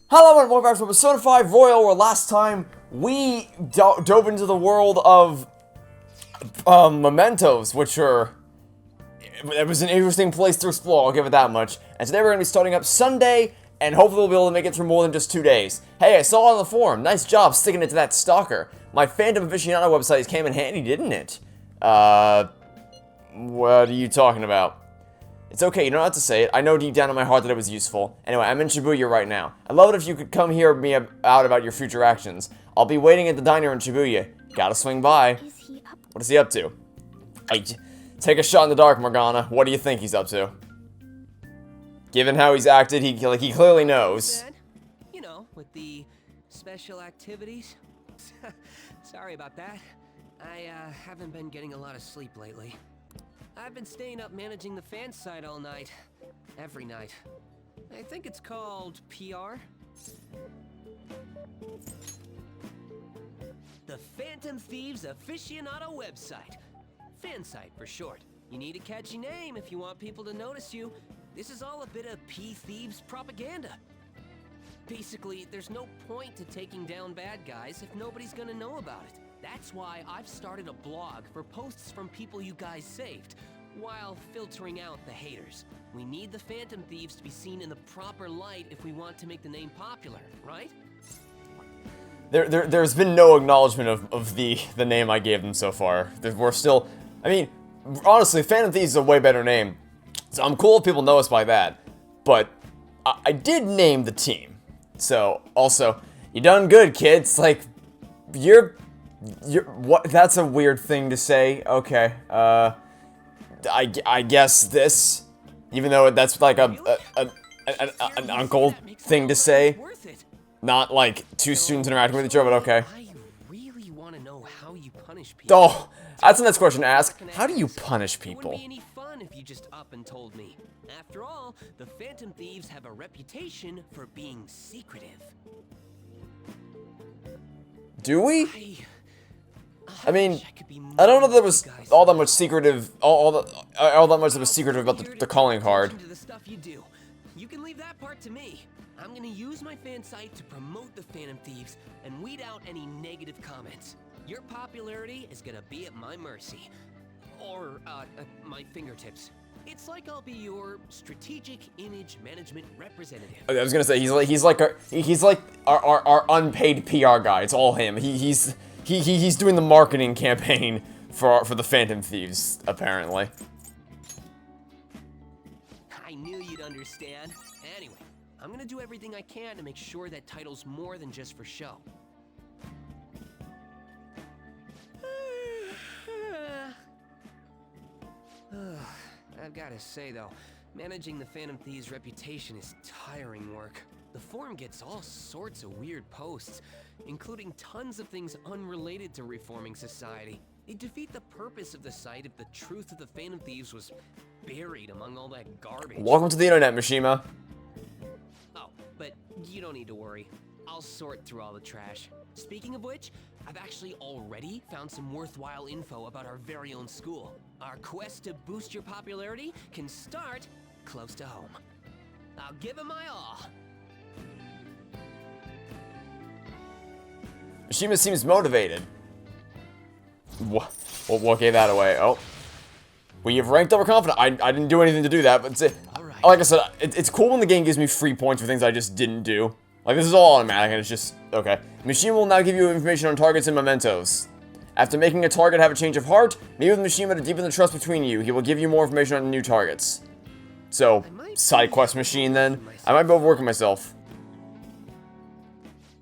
Hello and welcome back to Persona 5 Royal, where last time we dove into the world of mementos, which are... It was an interesting place to explore, I'll give it that much. And today we're going to be starting up Sunday, and hopefully we'll be able to make it through more than just 2 days. Hey, I saw it on the forum. Nice job sticking it to that stalker. My Phantom Aficionado website came in handy, didn't it? What are you talking about? It's okay, you don't have to say it. I know deep down in my heart that it was useful. Anyway, I'm in Shibuya right now. I'd love it if you could come hear me out about your future actions. I'll be waiting at the diner in Shibuya. Gotta swing by. What is he up to? Take a shot in the dark, Morgana. What do you think he's up to? Given how he's acted, he clearly knows. You know, with the special activities. Sorry about that. I haven't been getting a lot of sleep lately. I've been staying up managing the fan site all night. Every night. I think it's called PR. The Phantom Thieves Aficionado website. Fan site for short. You need a catchy name if you want people to notice you. This is all a bit of P-Thieves propaganda. Basically, there's no point to taking down bad guys if nobody's gonna know about it. That's why I've started a blog for posts from people you guys saved, while filtering out the haters. We need the Phantom Thieves to be seen in the proper light if we want to make the name popular, right? There's been no acknowledgement of the name I gave them so far. We're still... I mean, honestly, Phantom Thieves is a way better name. So I'm cool if people know us by that. But I did name the team. So, also, you done good, kids. Like, you're what? That's a weird thing to say. Okay. I guess this, even though that's like an uncle thing to say, not like two students interacting with each other, but okay. I really want to know how you punish people. Oh, that's the next question to ask. How do you punish people? It wouldn't be any fun if you just up and told me. After all, the Phantom Thieves have a reputation for being secretive. Do we? I mean, I don't know that there was all that much secretive, all that much that was secretive about the calling card. To the stuff you do. You can leave that part to me. I'm gonna use my fan site to promote the Phantom Thieves and weed out any negative comments. Your popularity is gonna be at my mercy. Or, my fingertips. It's like I'll be your strategic image management representative. I was gonna say, he's like our unpaid PR guy. It's all him. He's doing the marketing campaign for the Phantom Thieves, apparently. I knew you'd understand. Anyway, I'm gonna do everything I can to make sure that title's more than just for show. I've gotta say though, managing the Phantom Thieves' reputation is tiring work. The forum gets all sorts of weird posts, including tons of things unrelated to reforming society. It'd defeat the purpose of the site if the truth of the Phantom Thieves was buried among all that garbage. Welcome to the internet, Mishima. Oh, but you don't need to worry. I'll sort through all the trash. Speaking of which, I've actually already found some worthwhile info about our very own school. Our quest to boost your popularity can start close to home. I'll give it my all. Mishima seems motivated. What gave that away? Oh. Well, you've ranked overconfident. I didn't do anything to do that, but like I said, it's cool when the game gives me free points for things I just didn't do. Like, this is all automatic, and it's just... Okay. Mishima will now give you information on targets and mementos. After making a target have a change of heart, meet with Mishima to deepen the trust between you. He will give you more information on new targets. So, side quest machine, then. I might be overworking myself.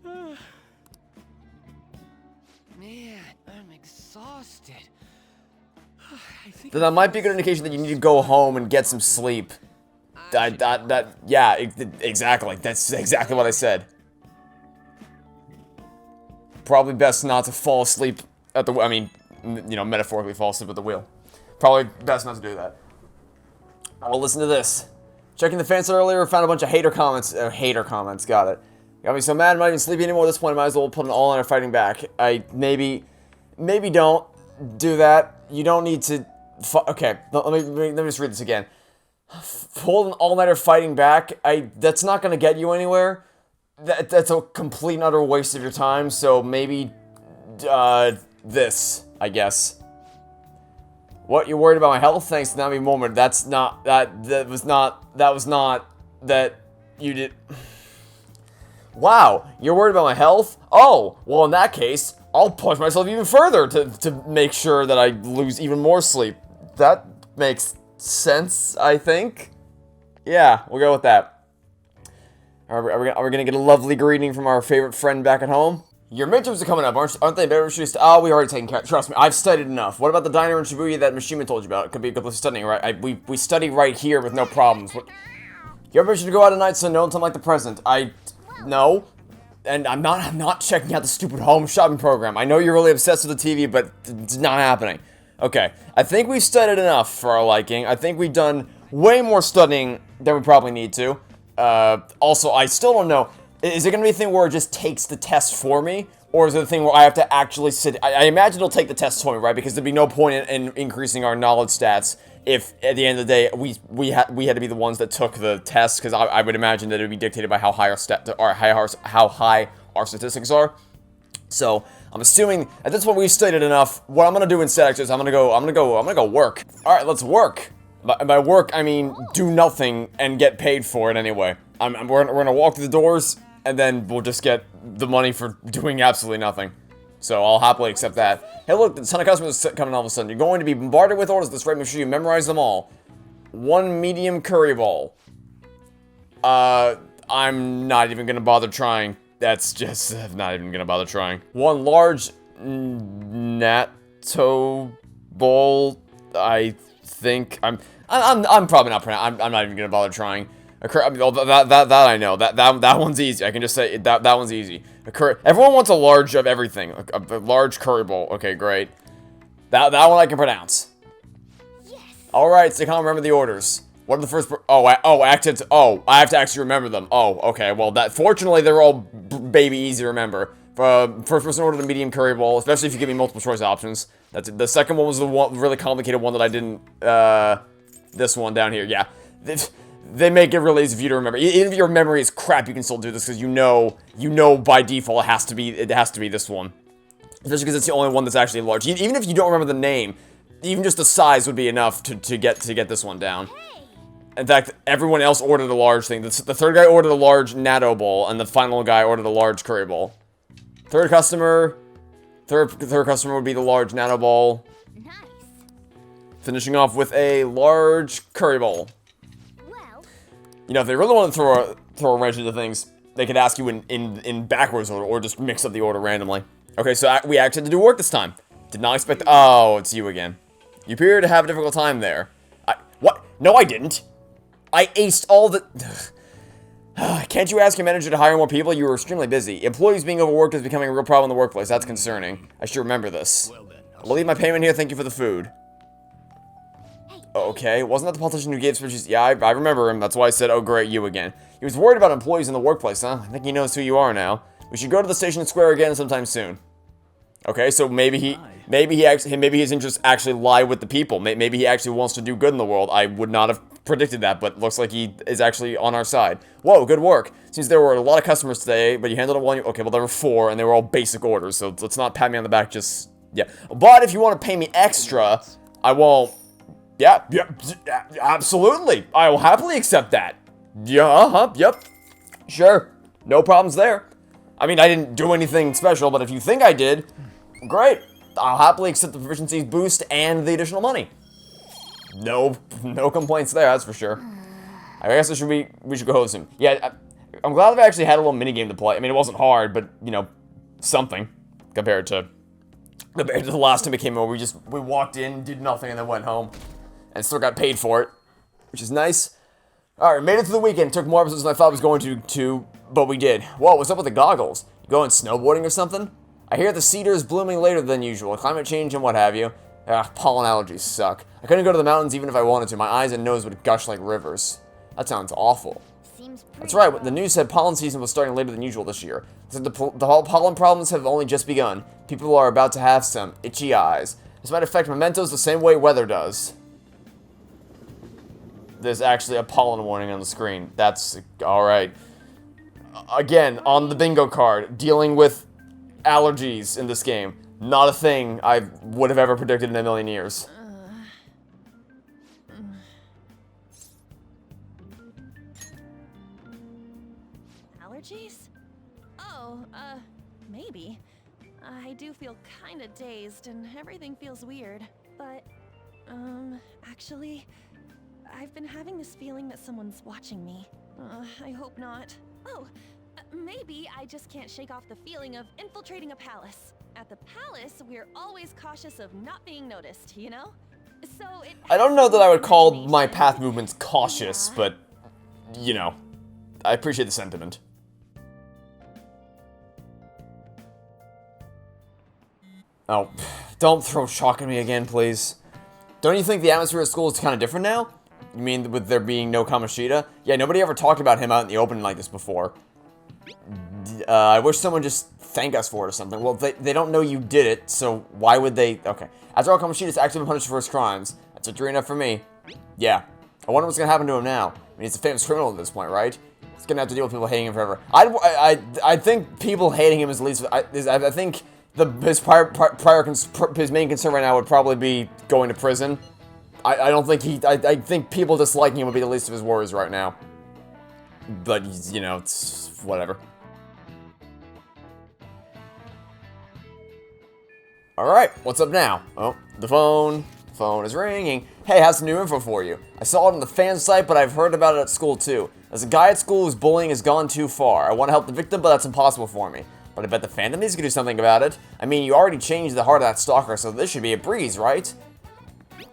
Man, I'm exhausted. Then that might be a good indication that you need to go home and get some sleep. Yeah, exactly. That's exactly what I said. Probably best not to fall asleep at the, I mean, you know, metaphorically fall asleep at the wheel. Probably best not to do that. Well, listen to this. Checking the fan site earlier, found a bunch of hater comments, got it. Got me so mad I'm not even sleepy anymore at this point, I might as well put an all-nighter fighting back. Maybe don't do that. You don't need to, okay, let me just read this again. Pull an all-nighter fighting back, that's not gonna get you anywhere. that's a complete and utter waste of your time, so maybe, this, I guess. What, you're worried about my health? Thanks, Nami Moment. That you did. Wow, you're worried about my health? Oh, well in that case, I'll push myself even further to make sure that I lose even more sleep. That makes sense, I think. Yeah, we'll go with that. Are we gonna get a lovely greeting from our favorite friend back at home? Your midterms are coming up, aren't they? Better introduced. Oh, we already taken care. Trust me, I've studied enough. What about the diner in Shibuya that Mishima told you about? It could be a good place of studying, right? We study right here with no problems. What? You ever should go out tonight, so no until like the present. No. And I'm not checking out the stupid home shopping program. I know you're really obsessed with the TV, but it's not happening. Okay, I think we've studied enough for our liking. I think we've done way more studying than we probably need to. Also, I still don't know. Is it going to be a thing where it just takes the test for me? Or is it a thing where I have to actually sit... I imagine it'll take the test for me, right? Because there'd be no point in increasing our knowledge stats if, at the end of the day, we had to be the ones that took the test. Because I would imagine that it would be dictated by how high how high our statistics are. So, I'm assuming at this point we've studied enough. What I'm going to do instead, actually, is I'm going to go work. Alright, let's work. By work, I mean do nothing and get paid for it anyway. We're gonna walk through the doors, and then we'll just get the money for doing absolutely nothing. So I'll happily accept that. Hey look, there's a ton of customers coming all of a sudden. You're going to be bombarded with orders at this rate. Make sure you memorize them all. 1 medium curry bowl. I'm not even gonna bother trying. That's just, I'm not even gonna bother trying. 1 large natto bowl. I think I'm probably not pronouncing. I'm not even gonna bother trying. That I know. That one's easy. I can just say that one's easy. Everyone wants a large of everything. A large curry bowl. Okay, great. That one I can pronounce. Yes. All right, so I can't remember the orders. What are the first? I have to actually remember them. Oh, okay. Well, fortunately they're all baby easy to remember. First person ordered the medium curry bowl, especially if you give me multiple choice options. That's it. The second one was the really complicated one that I didn't. This one down here, yeah. They make it really easy for you to remember. Even if your memory is crap, you can still do this because you know by default it has to be this one. Especially because it's the only one that's actually large. Even if you don't remember the name, even just the size would be enough to get this one down. In fact, everyone else ordered a large thing. The third guy ordered a large natto bowl, and the final guy ordered a large curry bowl. Third customer would be the large natto bowl. Nice. Finishing off with a large curry bowl. Well, you know, if they really want to throw a wrench into things, they could ask you in backwards order or just mix up the order randomly. Okay, so we actually had to do work this time. Did not expect. Oh, it's you again. You appear to have a difficult time there. What? No, I didn't. I aced all the. Can't you ask your manager to hire more people? You were extremely busy. Employees being overworked is becoming a real problem in the workplace. That's concerning. I should remember this. I'll leave my payment here. Thank you for the food. Okay, wasn't that the politician who gave speeches? Yeah, I remember him. That's why I said, oh great, you again. He was worried about employees in the workplace, huh? I think he knows who you are now. We should go to the station square again sometime soon. Okay, so maybe his interests actually lie with the people. Maybe he actually wants to do good in the world. I would not have predicted that, but looks like he is actually on our side. Whoa, good work. Seems there were a lot of customers today, but you handled it well. Okay, well there were 4, and they were all basic orders, so let's not pat me on the back, just, yeah. But if you want to pay me extra, I won't. Yeah, absolutely. I will happily accept that. Yeah, yep. Sure, no problems there. I mean, I didn't do anything special, but if you think I did, great. I'll happily accept the proficiency boost and the additional money. No complaints there, that's for sure. I guess we should go home soon. Yeah, I'm glad I've actually had a little minigame to play. I mean, it wasn't hard, but, you know, something compared to the last time it came over. We walked in, did nothing, and then went home. And still got paid for it, which is nice. Alright, made it through the weekend. Took more episodes than I thought I was going to, but we did. Whoa, what's up with the goggles? You going snowboarding or something? I hear the cedar is blooming later than usual. Climate change and what have you. Pollen allergies suck. I couldn't go to the mountains even if I wanted to. My eyes and nose would gush like rivers. That sounds awful. That's right, the news said pollen season was starting later than usual this year. So the pollen problems have only just begun. People are about to have some itchy eyes. This might affect mementos the same way weather does. There's actually a pollen warning on the screen. That's alright. again, on the bingo card, dealing with allergies in this game. Not a thing I would have ever predicted in a million years. Allergies? Oh, maybe. I do feel kinda dazed and everything feels weird. But, actually, I've been having this feeling that someone's watching me. I hope not. Oh, maybe I just can't shake off the feeling of infiltrating a palace. At the palace, we're always cautious of not being noticed, you know? So I don't know that I would call my path movements cautious, but, you know, I appreciate the sentiment. Oh, don't throw shock at me again, please. Don't you think the atmosphere at school is kind of different now? You mean with there being no Kamoshida? Yeah, nobody ever talked about him out in the open like this before. I wish someone just thank us for it or something. Well, they don't know you did it, so why would they? Okay. After all, Kamoshida's actually been punished for his crimes. That's victory enough for me. Yeah. I wonder what's gonna happen to him now. I mean, he's a famous criminal at this point, right? He's gonna have to deal with people hating him forever. I think people hating him is at least. I think his main concern right now would probably be going to prison. I don't think I think people disliking him would be the least of his worries right now. But, you know, it's whatever. Alright, what's up now? Oh, the phone is ringing. Hey, how's some new info for you? I saw it on the fan site, but I've heard about it at school too. There's a guy at school whose bullying has gone too far. I want to help the victim, but that's impossible for me. But I bet the fandom needs to do something about it. I mean, you already changed the heart of that stalker, so this should be a breeze, right?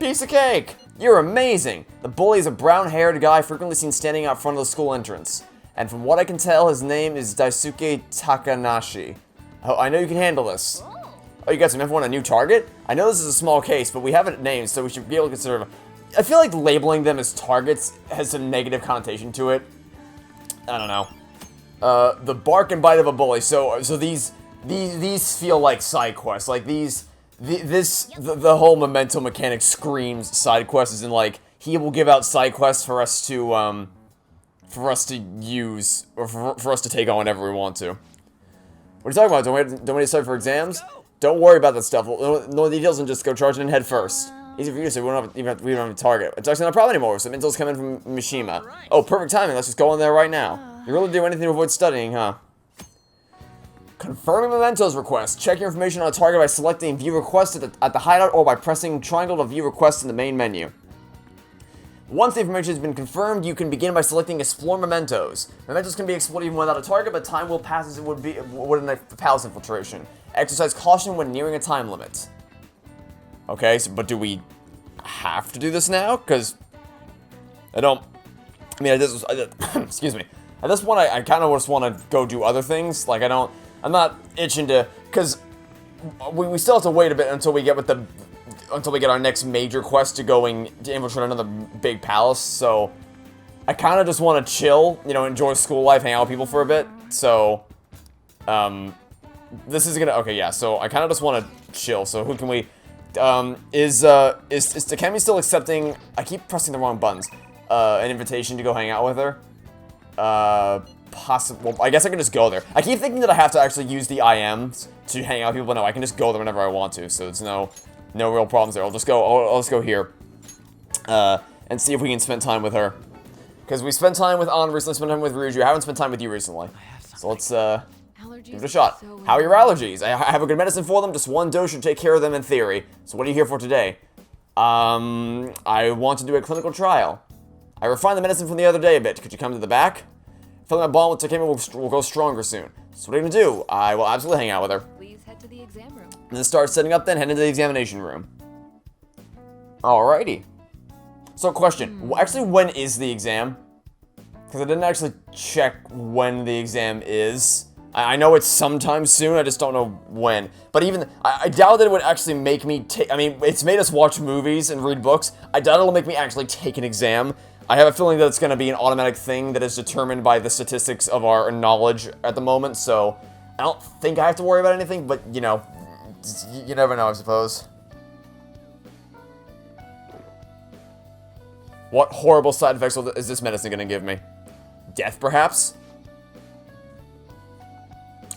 Piece of cake! You're amazing! The bully is a brown-haired guy frequently seen standing out front of the school entrance. And from what I can tell, his name is Daisuke Takanashi. Oh, I know you can handle this. Oh, you got some info on a new target? I know this is a small case, but we haven't named, so we should be able to consider them. I feel like labeling them as targets has some negative connotation to it. I don't know. The bark and bite of a bully. So these feel like side quests. Like the whole memento mechanic screams side quests, as in like he will give out side quests for us to use or for us to take on whenever we want to. What are you talking about? Don't we study for exams? Don't worry about that stuff. No details and just go charging in head first. Easy for you to say. We don't have a target. It's actually not a problem anymore. Some intel's coming from Mishima. Oh, perfect timing. Let's just go in there right now. You really do anything to avoid studying, huh? Confirming mementos request. Check your information on a target by selecting view request at the hideout or by pressing triangle to view request in the main menu. Once the information has been confirmed, you can begin by selecting explore mementos. Mementos can be explored even without a target, but time will pass as it would in a palace infiltration. Exercise caution when nearing a time limit. Okay, so, but do we have to do this now? Because excuse me. At this point, I kind of just want to go do other things. Like, I'm not itching to, because we still have to wait a bit until we get our next major quest to infiltrate another big palace. So I kind of just want to chill, you know, enjoy school life, hang out with people for a bit. So, this is gonna, okay, yeah. So I kind of just want to chill. So who can we? Is Takemi still accepting? I keep pressing the wrong buttons. An invitation to go hang out with her. Possible. I guess I can just go there. I keep thinking that I have to actually use the IMs to hang out with people, but no, I can just go there whenever I want to. So it's no real problems there. I'll just go here, and see if we can spend time with her. Because we spent time with Ann recently, spent time with Ryuju. I haven't spent time with you recently. So let's give it a shot. How are your allergies? I have a good medicine for them. Just one dose should take care of them in theory. So what are you here for today? I want to do a clinical trial. I refined the medicine from the other day a bit. Could you come to the back? I feel like my bond with Takemi will go stronger soon. So what are you gonna do? I will absolutely hang out with her. Please head to the exam room. And then start setting up, then head into the examination room. Alrighty. So question, actually when is the exam? Because I didn't actually check when the exam is. I know it's sometime soon, I just don't know when. But even, I doubt that it would actually make me take, I mean, it's made us watch movies and read books. I doubt it'll make me actually take an exam. I have a feeling that it's going to be an automatic thing that is determined by the statistics of our knowledge at the moment, so I don't think I have to worry about anything, but, you know, you never know, I suppose. What horrible side effects is this medicine going to give me? Death, perhaps?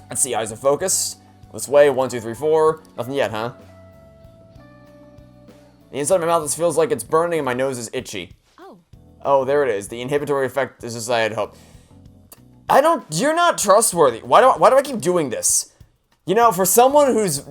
Let's see, eyes are focused. This way, 1, 2, 3, 4. Nothing yet, huh? The inside of my mouth just feels like it's burning and my nose is itchy. Oh. Oh, there it is. The inhibitory effect is as I had hoped. You're not trustworthy. Why do I keep doing this? You know, for someone who's...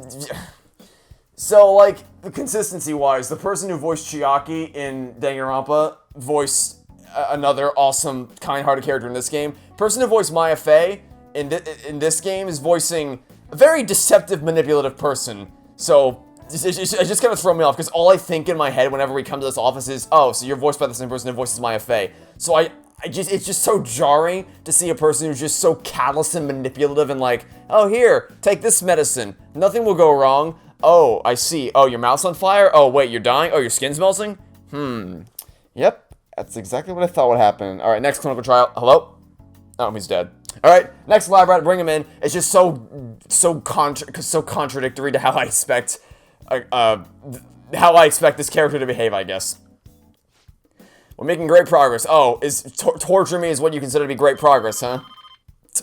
So, like, consistency-wise, the person who voiced Chiaki in Danganronpa voiced another awesome, kind-hearted character in this game. Person who voiced Maya Fey in this game is voicing a very deceptive, manipulative person. So, it just kind of throws me off, because all I think in my head whenever we come to this office is, oh, so you're voiced by the same person who voices Maya Fey. So it's just so jarring to see a person who's just so callous and manipulative and like, oh, here, take this medicine. Nothing will go wrong. Oh, I see. Oh, your mouth's on fire? Oh, wait, you're dying? Oh, your skin's melting? Yep, that's exactly what I thought would happen. Alright, next clinical trial. Hello? Oh, he's dead. Alright, next lab rat, bring him in. It's just so contradictory to how I expect this character to behave, I guess. We're making great progress. Oh, torture me is what you consider to be great progress, huh?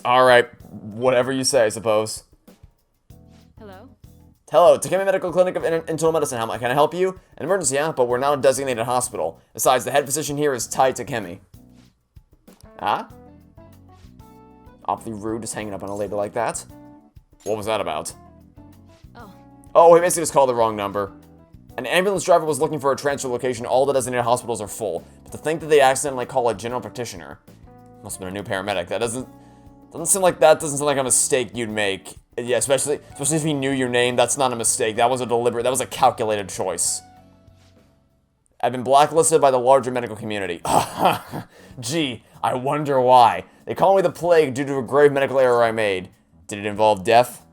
Alright, whatever you say, I suppose. Hello? Hello, Takemi Medical Clinic of Internal Medicine. How can I help you? An emergency, huh? But we're not a designated hospital. Besides, the head physician here is Tai Takemi. Ah? Awfully rude, just hanging up on a lady like that. What was that about? Oh, he basically just called the wrong number. An ambulance driver was looking for a transfer location. All the designated hospitals are full. But to think that they accidentally call a general practitioner. Must have been a new paramedic. That doesn't seem like a mistake you'd make. Yeah, especially if he knew your name, that's not a mistake. That was a calculated choice. I've been blacklisted by the larger medical community. Gee, I wonder why. They call me the plague due to a grave medical error I made. Did it involve death?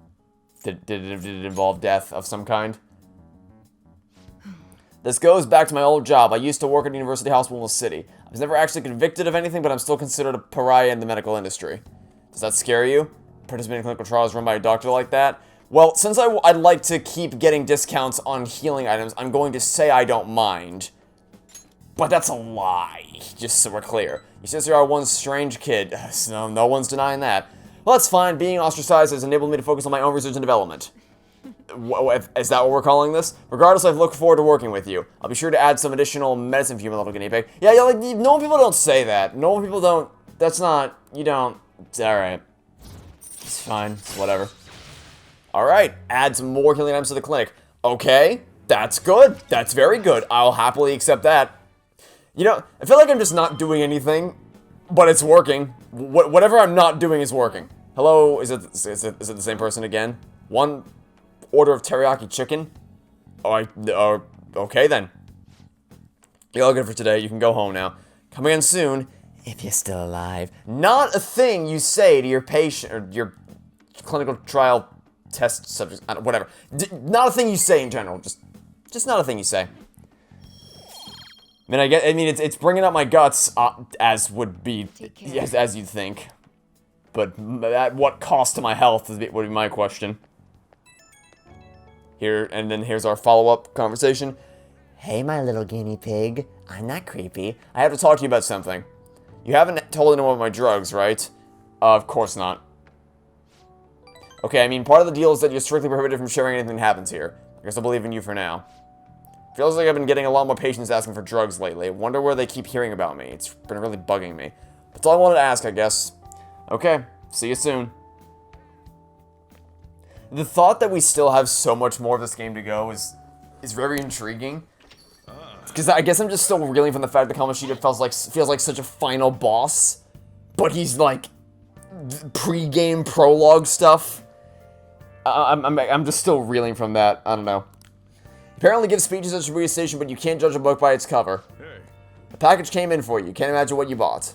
Did it involve death of some kind? This goes back to my old job. I used to work at a university hospital in the city. I was never actually convicted of anything, but I'm still considered a pariah in the medical industry. Does that scare you? Participating in clinical trials run by a doctor like that? Well, since I'd like to keep getting discounts on healing items, I'm going to say I don't mind. But that's a lie, just so we're clear. You said you are one strange kid. No one's denying that. Well, that's fine. Being ostracized has enabled me to focus on my own research and development. Is that what we're calling this? Regardless, I look forward to working with you. I'll be sure to add some additional medicine for you, my little guinea pig. Yeah, like, normal people don't say that. Normal people don't. That's not. You don't. It's alright. It's fine. It's whatever. Alright. Add some more healing items to the clinic. Okay. That's good. That's very good. I'll happily accept that. You know, I feel like I'm just not doing anything, but it's working. Whatever I'm not doing is working. Hello? Is it the same person again? One order of teriyaki chicken? Oh, okay then. You're all good for today. You can go home now. Come again soon, if you're still alive. Not a thing you say to your patient, or your clinical trial test subjects, whatever. Not a thing you say in general. Just not a thing you say. I mean, it's bringing up my guts, as would be, as you'd think. But at what cost to my health would be my question. Here, and then here's our follow-up conversation. Hey, my little guinea pig. I'm not creepy. I have to talk to you about something. You haven't told anyone about my drugs, right? Of course not. Okay, I mean, part of the deal is that you're strictly prohibited from sharing anything that happens here. I guess I'll believe in you for now. Feels like I've been getting a lot more patients asking for drugs lately. I wonder where they keep hearing about me. It's been really bugging me. That's all I wanted to ask, I guess. Okay, see you soon. The thought that we still have so much more of this game to go is very intriguing. Because I guess I'm just still reeling from the fact that Kamoshida feels like such a final boss. But he's like pre-game prologue stuff. I'm just still reeling from that. I don't know. Apparently gives speeches at Shibuya Station, but you can't judge a book by its cover. The package came in for you. Can't imagine what you bought.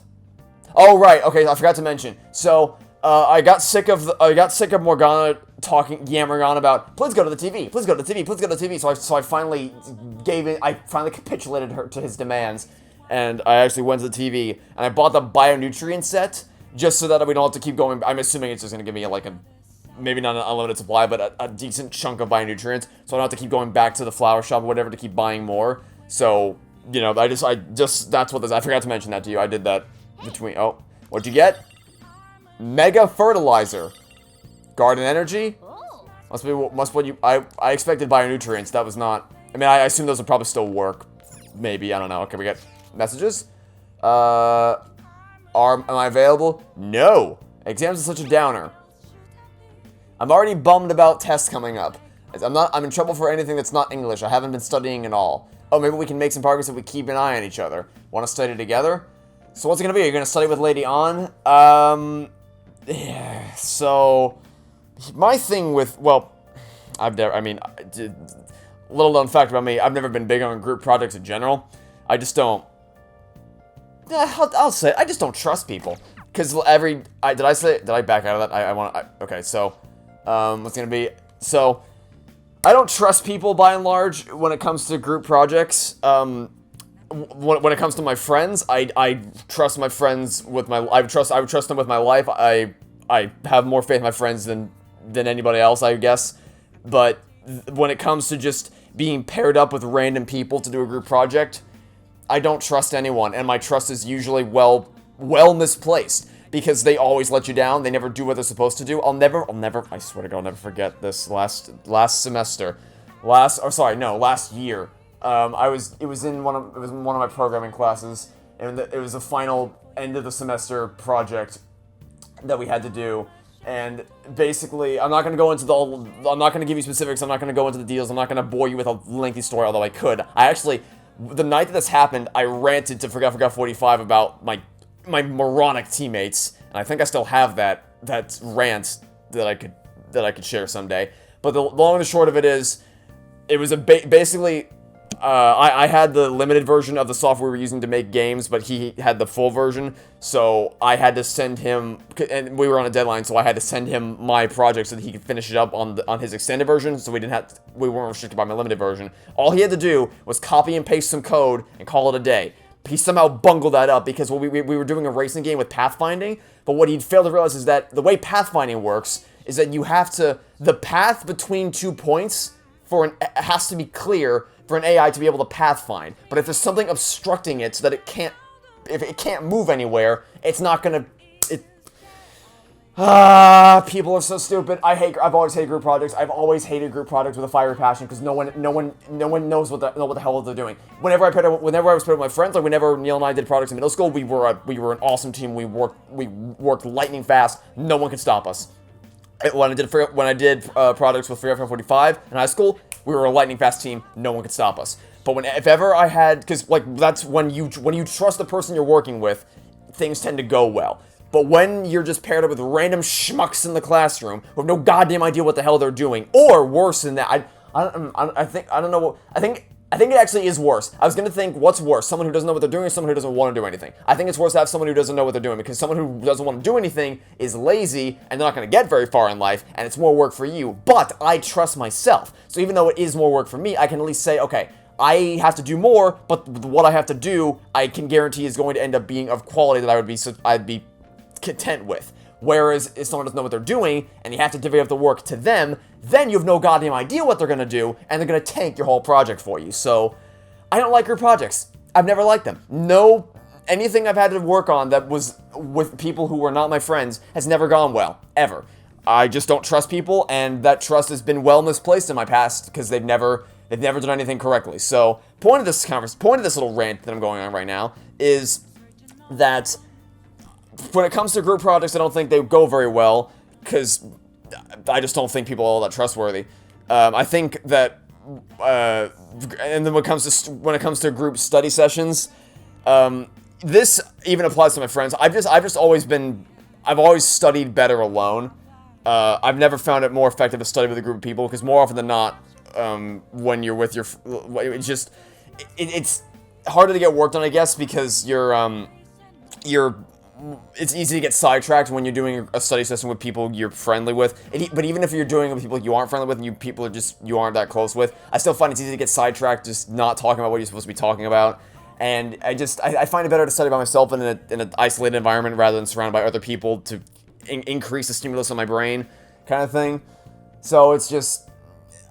Oh right, okay, I forgot to mention. So I got sick of Morgana yammering on about, please go to the TV, please go to the TV, please go to the TV. So I finally capitulated to his demands, and I actually went to the TV and I bought the bionutrient set just so that we don't have to keep going. I'm assuming it's just gonna give me like maybe not an unlimited supply, but a decent chunk of bionutrients, so I don't have to keep going back to the flower shop or whatever to keep buying more. So, you know, I just that's what this. I forgot to mention that to you. I did that between. Oh, what'd you get? Mega fertilizer. Garden energy? Must be what you... I expected bionutrients. That was not... I mean, I assume those would probably still work. Maybe, I don't know. Okay, we get messages. Am I available? No! Exams are such a downer. I'm already bummed about tests coming up. I'm in trouble for anything that's not English. I haven't been studying at all. Oh, maybe we can make some progress if we keep an eye on each other. Want to study together? So what's it gonna be? You're gonna study with Lady On? Yeah, so... My thing with... Well, little known fact about me, I've never been big on group projects in general. I just don't... I'll say it, I just don't trust people. Because did I back out of that? Okay, so... what's gonna be... So... I don't trust people by and large when it comes to group projects. When it comes to my friends, I trust my friends with my... I would trust them with my life. I have more faith in my friends than anybody else, I guess. But when it comes to just being paired up with random people to do a group project, I don't trust anyone, and my trust is usually well misplaced. Because they always let you down, they never do what they're supposed to do. I'll never, I swear to God, I'll never forget this last semester. Last year. It was in one of my programming classes, and it was the final end of the semester project that we had to do. And basically, I'm not going to go into I'm not going to give you specifics, I'm not going to go into the deals, I'm not going to bore you with a lengthy story, although I could. The night that this happened, I ranted to Forgot 45 about my moronic teammates, and I think I still have that rant that I could share someday. But the long and the short of it is, it was basically I had the limited version of the software we were using to make games, but he had the full version, so I had to send him, and we were on a deadline, so I had to send him my project so that he could finish it up on his extended version, so we weren't restricted by my limited version. All he had to do was copy and paste some code and call it a day. He somehow bungled that up because we were doing a racing game with pathfinding, but what he'd failed to realize is that the way pathfinding works is that you have to, the path between 2 points has to be clear for an AI to be able to pathfind. But if there's something obstructing it so that if it can't move anywhere, it's not gonna, people are so stupid. I've always hated group projects. I've always hated group projects with a fiery passion because no one knows what the hell they're doing. Whenever I was paired with my friends, like whenever Neil and I did projects in middle school, we were an awesome team. We worked lightning fast. No one could stop us. When I did projects with Forgot 45 in high school, we were a lightning fast team. No one could stop us. But if ever I had, because like that's when you trust the person you're working with, things tend to go well. But when you're just paired up with random schmucks in the classroom who have no goddamn idea what the hell they're doing, or worse than that, I think it actually is worse. I was gonna think, what's worse, someone who doesn't know what they're doing or someone who doesn't want to do anything? I think it's worse to have someone who doesn't know what they're doing, because someone who doesn't want to do anything is lazy and they're not gonna get very far in life, and it's more work for you. But I trust myself, so even though it is more work for me, I can at least say, okay, I have to do more, but what I have to do, I can guarantee is going to end up being of quality that I'd be content with. Whereas if someone doesn't know what they're doing and you have to divvy up the work to them, then you have no goddamn idea what they're gonna do, and they're gonna tank your whole project for you. So I don't like group projects. I've never liked them. Anything I've had to work on that was with people who were not my friends has never gone well, ever. I just don't trust people, and that trust has been well misplaced in my past because they've never done anything correctly. So point of this little rant that I'm going on right now is that when it comes to group projects, I don't think they go very well, because I just don't think people are all that trustworthy. I think that, and then when it comes to group study sessions, this even applies to my friends. I've always studied better alone. I've never found it more effective to study with a group of people, because more often than not, when you're with it's harder to get work done, I guess, because it's easy to get sidetracked when you're doing a study session with people you're friendly with. But even if you're doing it with people you aren't friendly with and you aren't that close with, I still find it's easy to get sidetracked just not talking about what you're supposed to be talking about. And I find it better to study by myself in an isolated environment rather than surrounded by other people to increase the stimulus on my brain, kind of thing. So it's just,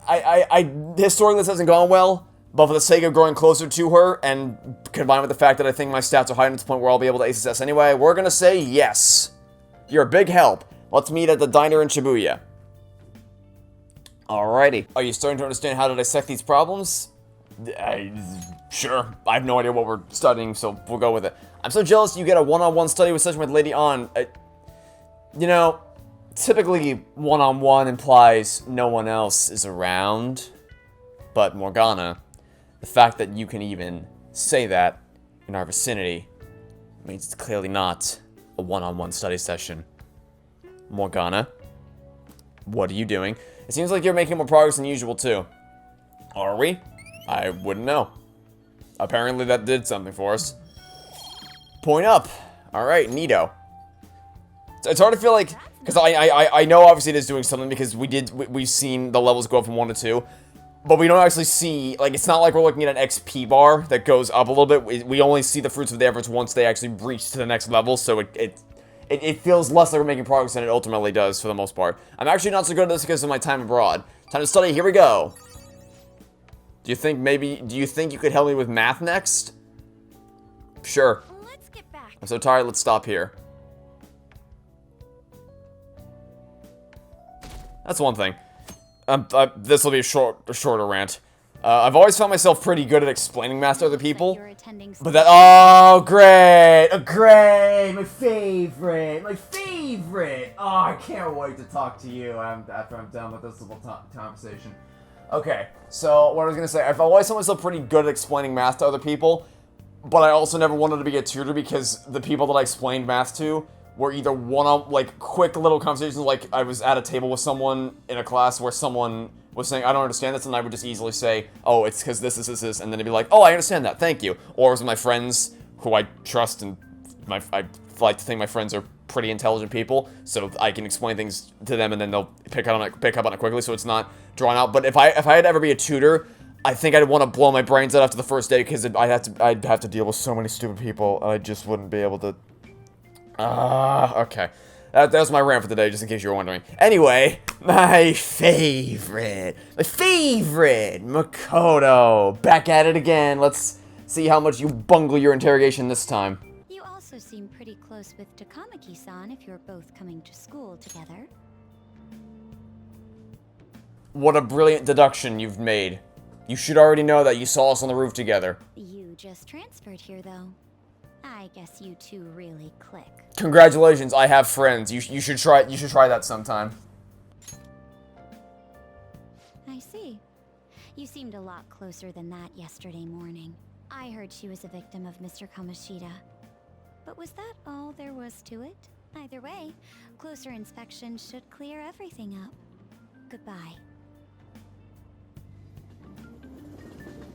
historically this hasn't gone well. But for the sake of growing closer to her, and combined with the fact that I think my stats are high enough to the point where I'll be able to ACS anyway, we're gonna say yes. You're a big help. Let's meet at the diner in Shibuya. Alrighty. Are you starting to understand how to dissect these problems? Sure. I have no idea what we're studying, so we'll go with it. I'm so jealous you get a one-on-one study with session with Lady On. You know, typically one-on-one implies no one else is around. But Morgana, the fact that you can even say that in our vicinity means it's clearly not a one-on-one study session. Morgana, what are you doing? It seems like you're making more progress than usual, too. Are we? I wouldn't know. Apparently that did something for us. Point up. Alright, neato. It's hard to feel like... Because I know obviously it is doing something because we've seen the levels go up from 1 to 2. But we don't actually see... Like, it's not like we're looking at an XP bar that goes up a little bit. We only see the fruits of the efforts once they actually reach to the next level. So it feels less like we're making progress than it ultimately does for the most part. I'm actually not so good at this because of my time abroad. Time to study. Here we go. Do you think you could help me with math next? Sure. Let's get back. I'm so tired, let's stop here. That's one thing. This will be a shorter rant. I've always found myself pretty good at explaining math to other people. But that- Oh, great! Great! My favorite! My favorite! Oh, I can't wait to talk to you after I'm done with this little conversation. Okay, so what I was gonna say, I've always found myself pretty good at explaining math to other people, but I also never wanted to be a tutor because the people that I explained math to were either like, quick little conversations, like I was at a table with someone in a class where someone was saying, I don't understand this, and I would just easily say, oh, it's because this, and then they'd be like, oh, I understand that, thank you. Or it was with my friends, who I trust, and I like to think my friends are pretty intelligent people, so I can explain things to them, and then they'll pick up on it quickly, so it's not drawn out. But if I had to ever be a tutor, I think I'd want to blow my brains out after the first day, because I'd have to deal with so many stupid people, and I just wouldn't be able to... okay. That was my rant for the day, just in case you were wondering. Anyway, my favorite, Makoto. Back at it again. Let's see how much you bungle your interrogation this time. You also seem pretty close with Takamaki-san if you're both coming to school together. What a brilliant deduction you've made. You should already know that you saw us on the roof together. You just transferred here, though. I guess you two really click. Congratulations, I have friends. You should try that sometime. I see. You seemed a lot closer than that yesterday morning. I heard she was a victim of Mr. Kamoshida. But was that all there was to it? Either way, closer inspection should clear everything up. Goodbye.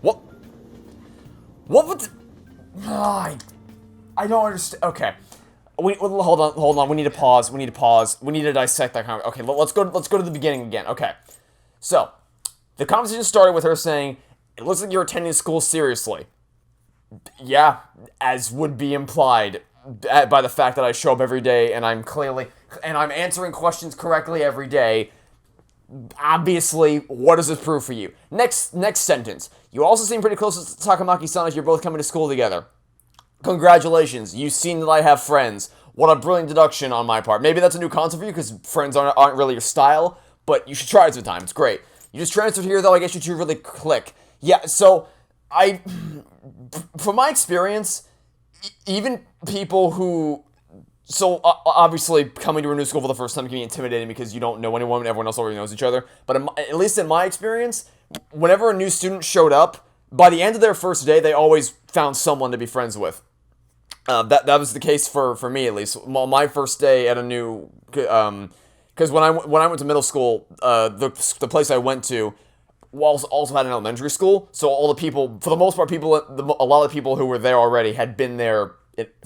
What? What would... I don't understand. Okay. Hold on. We need to pause. We need to dissect that conversation. Okay, let's go to the beginning again. Okay. So, the conversation started with her saying, it looks like you're attending school seriously. Yeah, as would be implied by the fact that I show up every day and I'm answering questions correctly every day. Obviously, what does this prove for you? Next sentence. You also seem pretty close to Takamaki-san as you're both coming to school together. Congratulations, you've seen that I have friends. What a brilliant deduction on my part. Maybe that's a new concept for you because friends aren't really your style, but you should try it sometime. It's great. You just transferred here, though. I guess you two really click. Yeah, so from my experience, even people who... So, obviously, coming to a new school for the first time can be intimidating because you don't know anyone and everyone else already knows each other. But at least in my experience, whenever a new student showed up, by the end of their first day, they always found someone to be friends with. That was the case for me, at least. My first day at a new... Because when I went to middle school, the place I went to also had an elementary school. So all the people, for the most part, a lot of the people who were there already had been there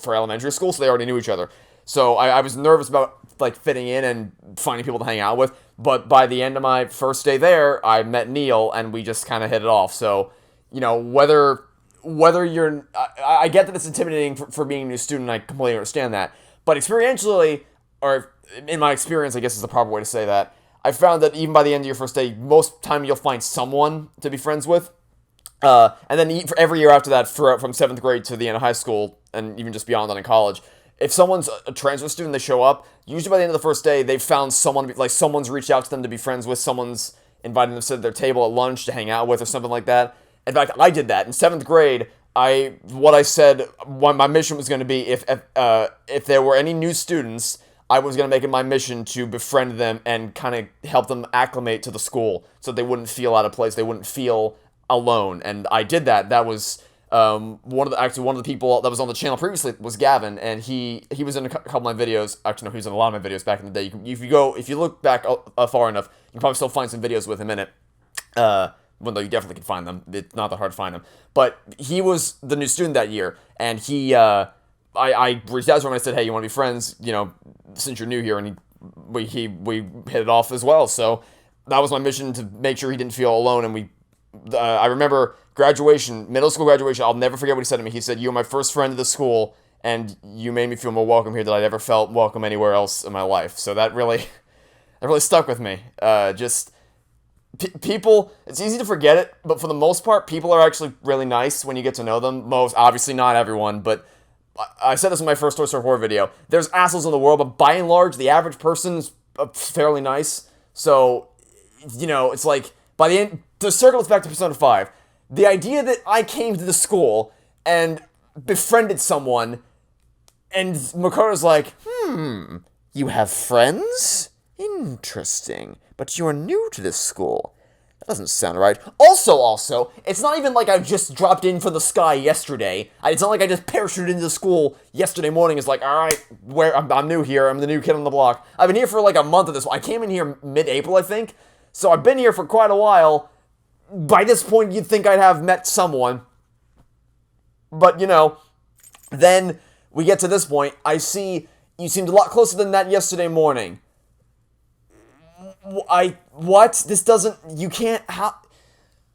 for elementary school, so they already knew each other. So I was nervous about like fitting in and finding people to hang out with. But by the end of my first day there, I met Neil, and we just kind of hit it off. So, you know, whether you're... I get that it's intimidating for being a new student, I completely understand that. But experientially, or in my experience, I guess is the proper way to say that, I found that even by the end of your first day, most time you'll find someone to be friends with. And then for every year after that, from 7th grade to the end of high school, and even just beyond that in college, if someone's a transfer student, they show up, usually by the end of the first day, they've found someone, like someone's reached out to them to be friends with, someone's invited them to sit at their table at lunch to hang out with or something like that. In fact, I did that. In 7th grade, what I said what my mission was going to be, if there were any new students, I was going to make it my mission to befriend them and kind of help them acclimate to the school so they wouldn't feel out of place, they wouldn't feel alone. And I did that. That was one of the people that was on the channel previously was Gavin, and he was in a couple of my videos. Actually, no, he was in a lot of my videos back in the day. If you look back far enough, you can probably still find some videos with him in it. Well, though you definitely can find them. It's not that hard to find them. But he was the new student that year, and I reached out to him and I said, hey, you want to be friends? You know, since you're new here, and we hit it off as well. So that was my mission, to make sure he didn't feel alone. And I remember middle school graduation. I'll never forget what he said to me. He said, "You're my first friend of the school, and you made me feel more welcome here than I'd ever felt welcome anywhere else in my life." So that really stuck with me. People, it's easy to forget it, but for the most part, people are actually really nice when you get to know them. Obviously not everyone, but I said this in my first Toy Story 4 video. There's assholes in the world, but by and large, the average person's fairly nice. So, you know, it's like, by the end, to circle us back to Persona 5, the idea that I came to the school and befriended someone, and Makoto's like, you have friends? Interesting. But you are new to this school. That doesn't sound right. Also, it's not even like I just dropped in from the sky yesterday. It's not like I just parachuted into the school yesterday morning. It's like, alright, I'm new here. I'm the new kid on the block. I've been here for like a month of this. I came in here mid-April, I think. So I've been here for quite a while. By this point, you'd think I'd have met someone. But, you know, then we get to this point. I see you seemed a lot closer than that yesterday morning. What? This doesn't, you can't, how?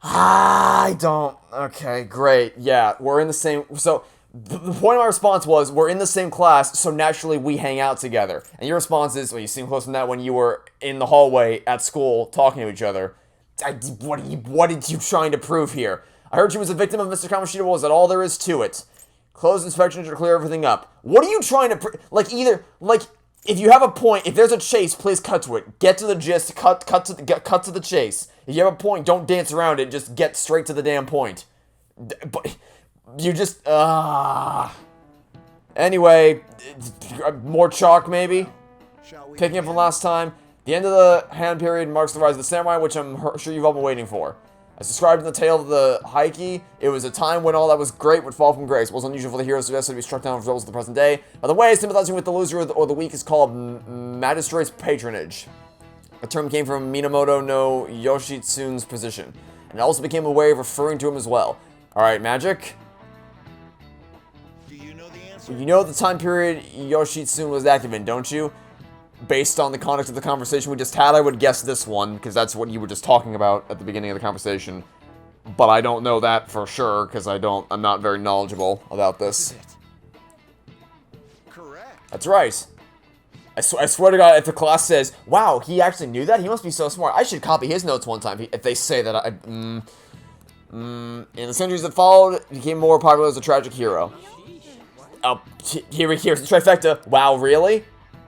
I don't, okay, great, yeah, we're in the same, so, the point of my response was, we're in the same class, so naturally we hang out together. And your response is, well, you seem closer than that when you were in the hallway at school talking to each other. What did you trying to prove here? I heard she was a victim of Mr. Kamoshida. Is that all there is to it? Close inspection to clear everything up. What are you trying to if you have a point, if there's a chase, please cut to it. Get to the gist, cut to the chase. If you have a point, don't dance around it, just get straight to the damn point. But you just, Anyway, more chalk maybe? Picking up from last time. The end of the Han period marks the rise of the samurai, which I'm sure you've all been waiting for. As described in the tale of the Heike, it was a time when all that was great would fall from grace. It was unusual for the heroes to be struck down for rebels of the present day. By the way, sympathizing with the loser or the weak is called magistrate's patronage. The term came from Minamoto no Yoshitsune's position, and it also became a way of referring to him as well. Alright, Magic? Do you know the answer? You know the time period Yoshitsune was active in, don't you? Based on the context of the conversation we just had, I would guess this one, because that's what you were just talking about at the beginning of the conversation. But I don't know that for sure, because I'm not very knowledgeable about this. Correct. That's right. I swear to God, if the class says, wow, he actually knew that? He must be so smart. I should copy his notes one time if they say that in the centuries that followed, he became more popular as a tragic hero. Oh, here's the trifecta. Wow, really?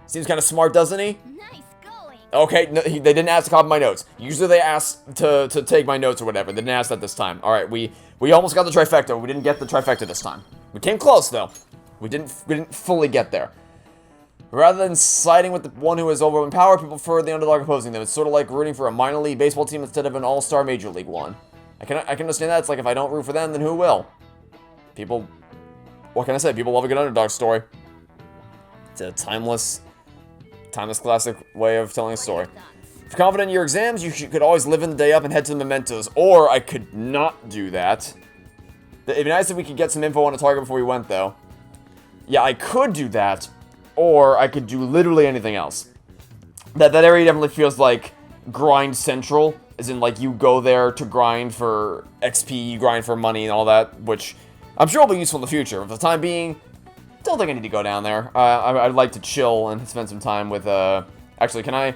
Seems kind of smart, doesn't he? Nice going. Okay, no, they didn't ask to copy my notes. Usually they ask to take my notes or whatever. They didn't ask that this time. Alright, we almost got the trifecta. We didn't get the trifecta this time. We came close, though. We didn't fully get there. Rather than siding with the one who is overwhelming power, people prefer the underdog opposing them. It's sort of like rooting for a minor league baseball team instead of an all-star major league one. I can understand that. It's like if I don't root for them, then who will? People, what can I say? People love a good underdog story. It's a timeless classic way of telling a story. If you're confident in your exams, you could always live in the day up and head to the mementos. Or I could not do that. It'd be nice if we could get some info on a target before we went, though. Yeah, I could do that. Or I could do literally anything else. That area definitely feels like grind central. As in, like, you go there to grind for XP, you grind for money and all that. Which I'm sure will be useful in the future. For the time being, don't think I need to go down there. I'd like to chill and spend some time with, actually, can I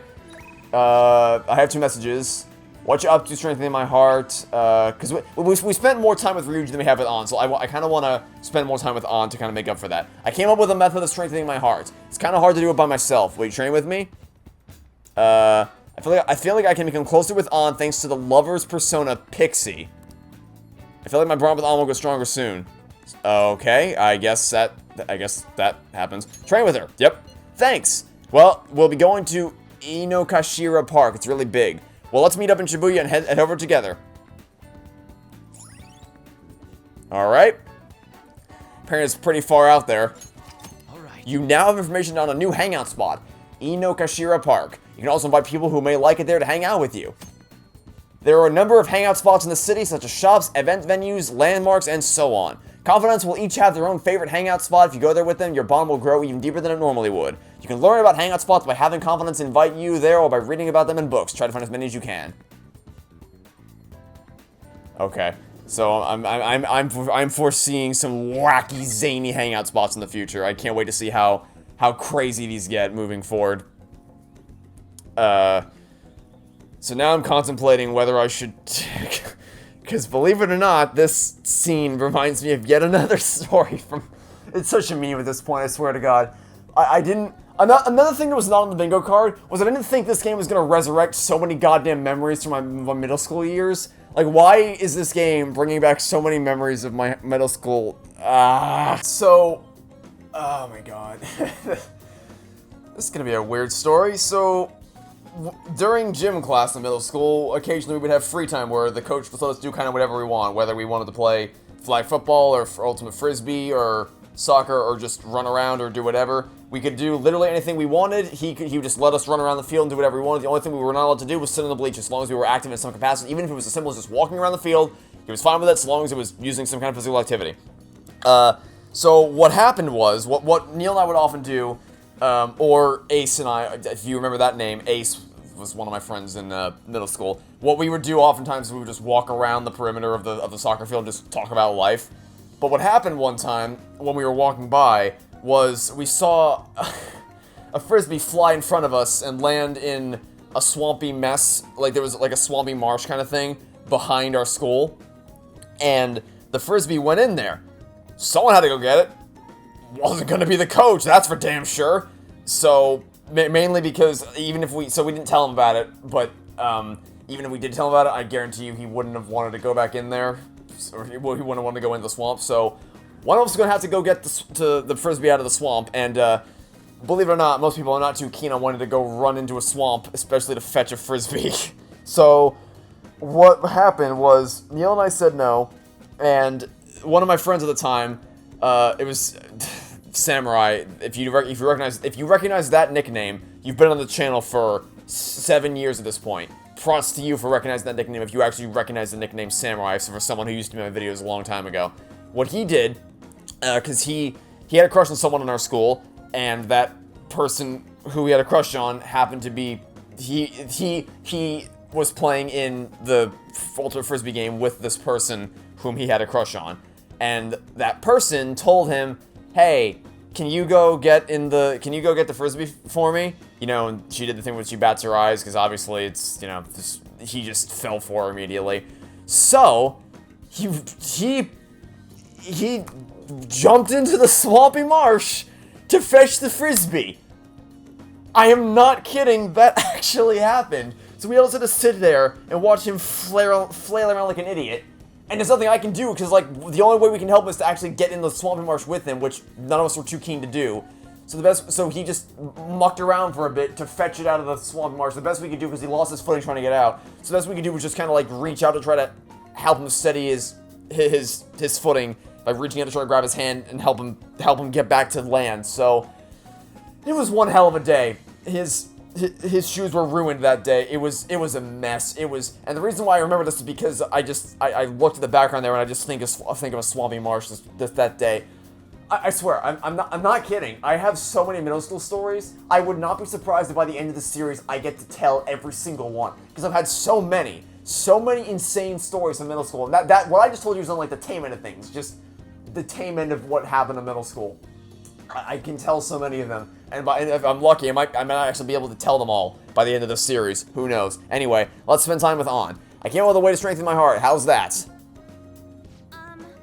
have 2 messages. What you up to, strengthening my heart, because we spent more time with Ryuji than we have with An, so I kind of want to spend more time with An to kind of make up for that. I came up with a method of strengthening my heart. It's kind of hard to do it by myself. Will you train with me? I feel like I can become closer with An thanks to the lover's persona, Pixie. I feel like my bond with An will go stronger soon. Okay, I guess that happens. Train with her. Yep. Thanks. Well, we'll be going to Inokashira Park. It's really big. Well, let's meet up in Shibuya and head over together. Alright. Apparently it's pretty far out there. Alright. You now have information on a new hangout spot, Inokashira Park. You can also invite people who may like it there to hang out with you. There are a number of hangout spots in the city, such as shops, event venues, landmarks, and so on. Confidants will each have their own favorite hangout spot. If you go there with them, your bond will grow even deeper than it normally would. You can learn about hangout spots by having confidants invite you there or by reading about them in books. Try to find as many as you can. Okay, so I'm foreseeing some wacky, zany hangout spots in the future. I can't wait to see how crazy these get moving forward. So now I'm contemplating whether I should... Because believe it or not, this scene reminds me of yet another story from... It's such a meme at this point, I swear to God. I didn't... Another thing that was not on the bingo card was I didn't think this game was going to resurrect so many goddamn memories from my middle school years. Like, why is this game bringing back so many memories of my middle school? So... Oh my God. This is going to be a weird story. So... During gym class in middle school, occasionally we would have free time where the coach would let us do kind of whatever we want, whether we wanted to play flag football or ultimate frisbee or soccer or just run around or do whatever. We could do literally anything we wanted. He would just let us run around the field and do whatever we wanted. The only thing we were not allowed to do was sit on the bleachers as long as we were active in some capacity. Even if it was as simple as just walking around the field, he was fine with it so long as it was using some kind of physical activity. So what happened was, what Neil and I would often do, or Ace and I, if you remember that name, Ace was one of my friends in middle school. What we would do oftentimes is we would just walk around the perimeter of the soccer field and just talk about life. But what happened one time when we were walking by was we saw a frisbee fly in front of us and land in a swampy mess. Like there was like a swampy marsh kind of thing behind our school. And the frisbee went in there. Someone had to go get it. Wasn't going to be the coach, that's for damn sure. So, mainly because we didn't tell him about it, but even if we did tell him about it, I guarantee you he wouldn't have wanted to go back in there, or he wouldn't have wanted to go into the swamp. So, one of us is going to have to go get the frisbee out of the swamp, and believe it or not, most people are not too keen on wanting to go run into a swamp, especially to fetch a frisbee. So, what happened was, Neil and I said no, and one of my friends at the time, it was Samurai. If you recognize that nickname, you've been on the channel for 7 years at this point. Props to you for recognizing that nickname if you actually recognize the nickname Samurai, so for someone who used to be in my videos a long time ago. What he did, because he had a crush on someone in our school, and that person who he had a crush on happened to be, he was playing in the Ultimate Frisbee game with this person whom he had a crush on. And that person told him, hey, can you go get the frisbee for me? You know, and she did the thing where she bats her eyes, because obviously it's, you know, he just fell for her immediately. So, he jumped into the swampy marsh to fetch the frisbee. I am not kidding, that actually happened. So we all had to sit there and watch him flail around like an idiot. And there's nothing I can do, because, like, the only way we can help is to actually get in the swampy marsh with him, which none of us were too keen to do. So he just mucked around for a bit to fetch it out of the swampy marsh. The best we could do, because he lost his footing trying to get out, so the best we could do was just kind of, like, reach out to try to help him steady his footing by reaching out to try to grab his hand and help him get back to land. So, it was one hell of a day. His shoes were ruined that day. It was a mess. And the reason why I remember this is because I looked at the background there and I just think of a swampy marsh that day. I swear, I'm not kidding. I have so many middle school stories. I would not be surprised if by the end of the series I get to tell every single one, because I've had so many insane stories from middle school. And that what I just told you is on like the tame end of things, just the tame end of what happened in middle school. I can tell so many of them, and if I'm lucky, I might actually be able to tell them all by the end of the series. Who knows? Anyway, let's spend time with An. I came up with a way to strengthen my heart. How's that?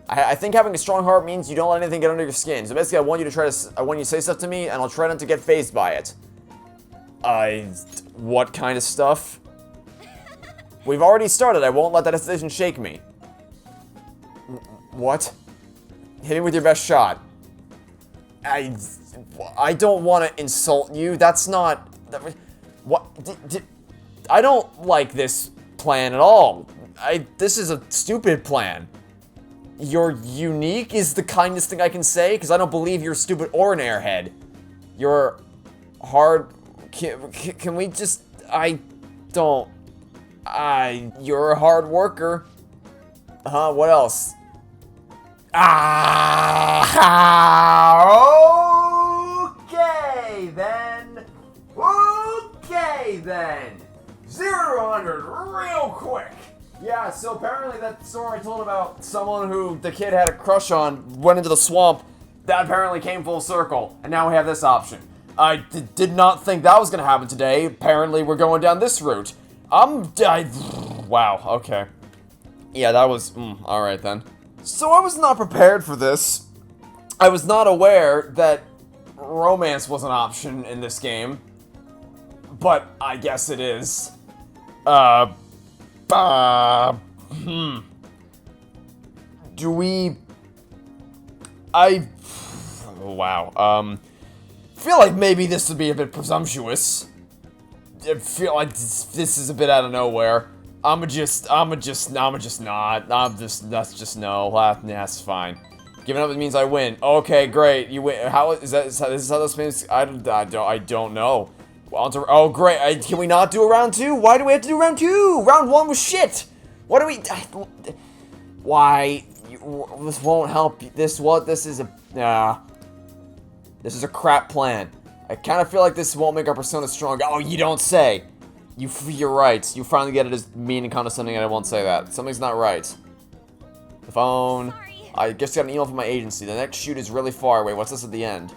I think having a strong heart means you don't let anything get under your skin. So basically, I want you to say stuff to me, and I'll try not to get fazed by it. What kind of stuff? We've already started. I won't let that decision shake me. What? Hit me with your best shot. I don't want to insult you. That's not... What? I don't like this plan at all. This is a stupid plan. You're unique is the kindest thing I can say, because I don't believe you're stupid or an airhead. You're hard... Can we just... You're a hard worker. What else? Okay then. Okay then. 0 to 100 real quick. Yeah, so apparently that story I told about someone who the kid had a crush on went into the swamp. That apparently came full circle, and now we have this option. I did not think that was gonna happen today. Apparently we're going down this route. Wow, okay. Yeah, that was, alright then. So I was not prepared for this. I was not aware that romance was an option in this game. But I guess it is. Do we... wow, feel like maybe this would be a bit presumptuous. I feel like this is a bit out of nowhere. That's just no. That's fine. Giving up means I win. Okay, great. You win. How is that? Is this how this means? I don't know. Oh, great. Can we not do a round 2? Why do we have to do round 2? Round 1 was shit. What do we? Why? This won't help. This is a crap plan. I kind of feel like this won't make our persona stronger. Oh, you don't say. You're right. You finally get it as mean and condescending, and I won't say that. Something's not right. The phone. Sorry. I just got an email from my agency. The next shoot is really far away. What's this at the end?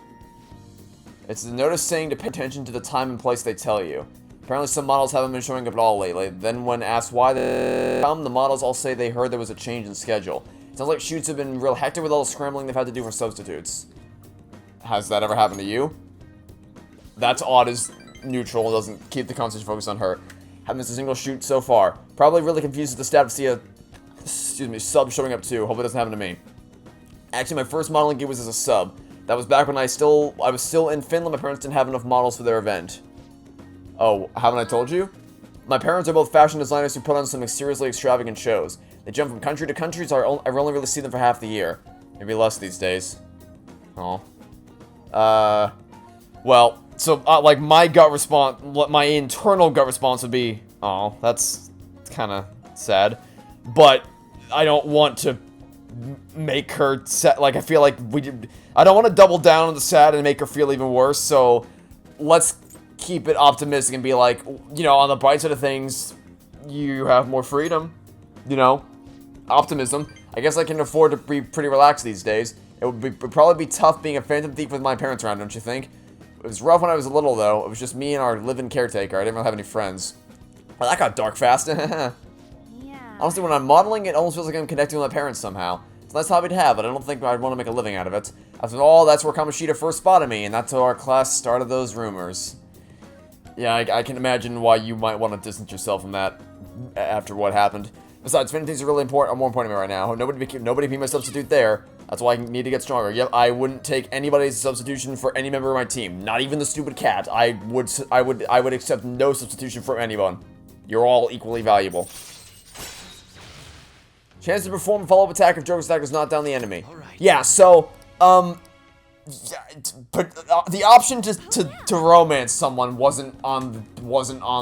It's a notice saying to pay attention to the time and place they tell you. Apparently some models haven't been showing up at all lately. Then when asked why they come, the models all say they heard there was a change in schedule. It sounds like shoots have been real hectic with all the scrambling they've had to do for substitutes. Has that ever happened to you? That's odd as neutral, doesn't keep the concentration focused on her. Haven't missed a single shoot so far. Probably really confused at the stat to see a, sub showing up too. Hope it doesn't happen to me. Actually, my first modeling gig was as a sub. That was back when I was still in Finland. My parents didn't have enough models for their event. Oh, haven't I told you? My parents are both fashion designers who put on some seriously extravagant shows. They jump from country to country, so I only really see them for half the year. Maybe less these days. Oh. Well, so, like, my internal gut response would be, oh, that's kind of sad. But I don't want to make her sad. Like, I feel like I don't want to double down on the sad and make her feel even worse, so let's keep it optimistic and be like, you know, on the bright side of things, you have more freedom, you know, optimism. I guess I can afford to be pretty relaxed these days. It would probably be tough being a phantom thief with my parents around, don't you think? It was rough when I was little, though. It was just me and our live-in caretaker. I didn't really have any friends. Well, that got dark fast. Yeah. Honestly, when I'm modeling, it almost feels like I'm connecting with my parents somehow. It's a nice hobby to have, but I don't think I'd want to make a living out of it. After all, that's where Kamoshida first spotted me, and that's how our class started those rumors. Yeah, I can imagine why you might want to distance yourself from that after what happened. Besides, many things are really more important to me right now. Nobody be my substitute there. That's why I need to get stronger. Yep, I wouldn't take anybody's substitution for any member of my team. Not even the stupid cat. I would accept no substitution for anyone. You're all equally valuable. Chance to perform a follow-up attack if Joker Stack is not down the enemy. Yeah, so, yeah, but the option to romance someone wasn't on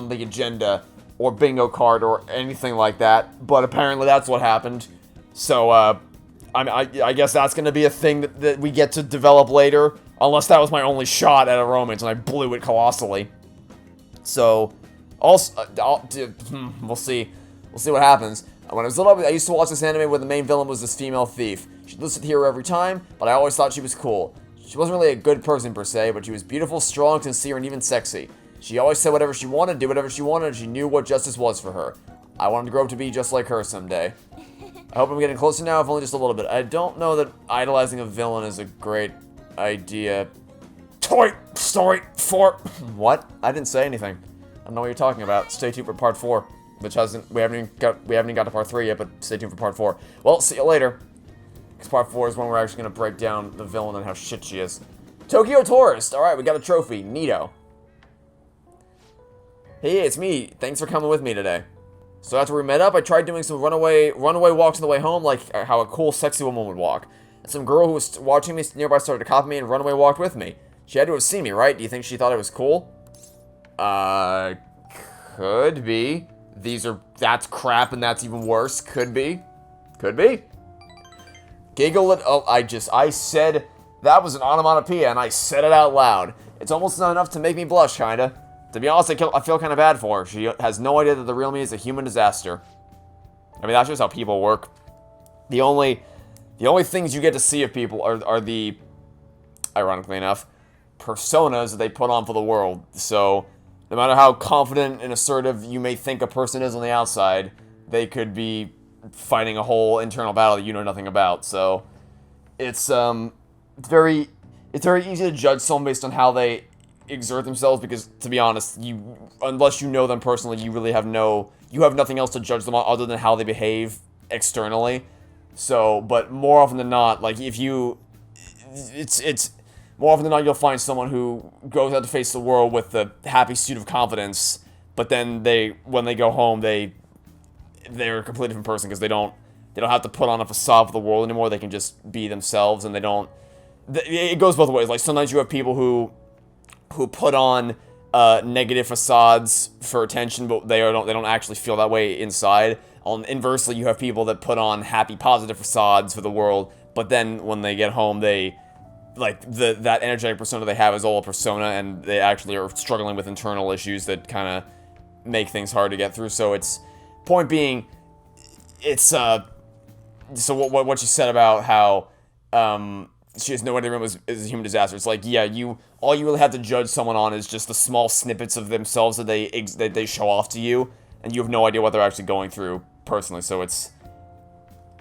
the agenda or bingo card or anything like that. But apparently that's what happened. So, I guess that's going to be a thing that we get to develop later. Unless that was my only shot at a romance and I blew it colossally. So, also, we'll see. We'll see what happens. When I was little, I used to watch this anime where the main villain was this female thief. She listed hero every time, but I always thought she was cool. She wasn't really a good person per se, but she was beautiful, strong, sincere, and even sexy. She always said whatever she wanted, did whatever she wanted, and she knew what justice was for her. I wanted to grow up to be just like her someday. I hope I'm getting closer now, if only just a little bit. I don't know that idolizing a villain is a great idea. Toy Story 4. What? I didn't say anything. I don't know what you're talking about. Stay tuned for part 4, which we haven't even got to part 3 yet, but stay tuned for part 4. Well, see you later. Because part 4 is when we're actually going to break down the villain and how shit she is. Tokyo Tourist! Alright, we got a trophy. Neato. Hey, it's me. Thanks for coming with me today. So after we met up, I tried doing some runaway walks on the way home, like how a cool, sexy woman would walk. And some girl who was watching me nearby started to copy me and runaway walked with me. She had to have seen me, right? Do you think she thought it was cool? Could be. That's crap and that's even worse. Could be. Could be. Giggle it. Oh, I said that was an onomatopoeia and I said it out loud. It's almost not enough to make me blush, kinda. To be honest, I feel kind of bad for her. She has no idea that the real me is a human disaster. I mean, that's just how people work. The only things you get to see of people are the, ironically enough, personas that they put on for the world. So, no matter how confident and assertive you may think a person is on the outside, they could be fighting a whole internal battle that you know nothing about. So, it's very easy to judge someone based on how they exert themselves, because to be honest, unless you know them personally, you have nothing else to judge them on other than how they behave externally. So, but more often than not, like more often than not, you'll find someone who goes out to face the world with the happy suit of confidence, but then when they go home, they're a completely different person, because they don't have to put on a facade for the world anymore. They can just be themselves, and it goes both ways. Like, sometimes you have people who put on negative facades for attention, but they don't actually feel that way inside. Inversely, you have people that put on happy, positive facades for the world, but then when they get home, that energetic persona they have is all a persona, and they actually are struggling with internal issues that kind of make things hard to get through. So point being, so what you said about how she has no idea it is a human disaster. It's like, yeah, all you really have to judge someone on is just the small snippets of themselves that they show off to you, and you have no idea what they're actually going through personally. So it's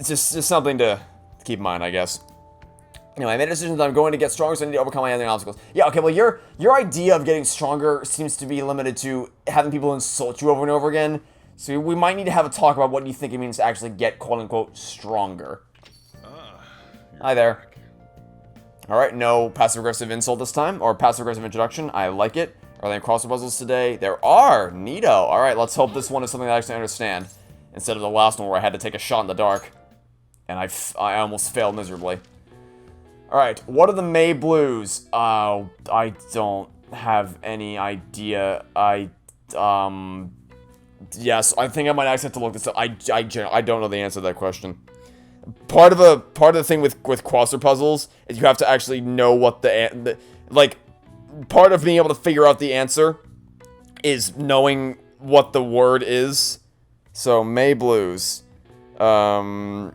just something to keep in mind, I guess. Anyway, I made a decision that I'm going to get stronger, so I need to overcome my other obstacles. Yeah, okay, well, your idea of getting stronger seems to be limited to having people insult you over and over again. So we might need to have a talk about what you think it means to actually get quote-unquote stronger. Hi there. Alright, no passive-aggressive insult this time, or passive-aggressive introduction. I like it. Are there any crossword puzzles today? There are! Neato! Alright, let's hope this one is something that I actually understand, instead of the last one where I had to take a shot in the dark, and I almost failed miserably. Alright, what are the May Blues? I don't have any idea. Yes, I think I might actually have to look this up. I don't know the answer to that question. Part of the thing with crossword puzzles is you have to actually know what part of being able to figure out the answer is knowing what the word is. So May Blues. I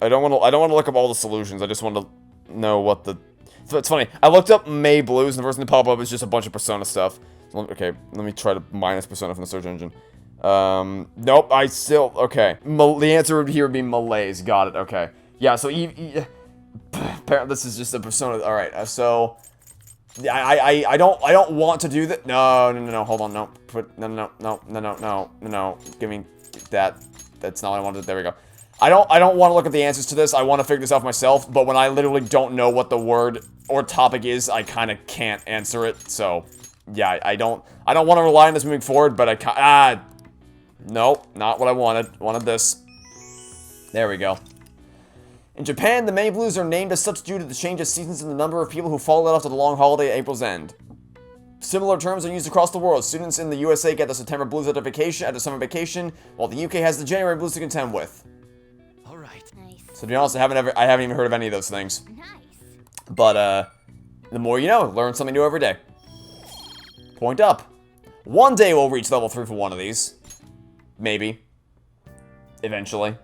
don't want to look up all the solutions. I just want to know what the. So it's funny. I looked up May Blues, and the first thing to pop up is just a bunch of Persona stuff. So, okay, let me try to minus Persona from the search engine. Nope, okay. The answer here would be malaise. Got it, okay. Yeah, so apparently this is just a Persona. Alright, so I don't want to do that. No, hold on, no. No. Give me that. That's not what I wanted. There we go. I don't want to look at the answers to this. I want to figure this out for myself, but when I literally don't know what the word or topic is, I kind of can't answer it. So, yeah, I don't want to rely on this moving forward, but nope, not what I wanted. Wanted this. There we go. In Japan, the May Blues are named as such due to the change of seasons and the number of people who fall out after the long holiday at April's end. Similar terms are used across the world. Students in the USA get the September Blues after summer vacation, while the UK has the January Blues to contend with. All right. Nice. So to be honest, I haven't even heard of any of those things. Nice. But the more you know, learn something new every day. Point up. One day we'll reach level 3 for one of these. Maybe. Eventually.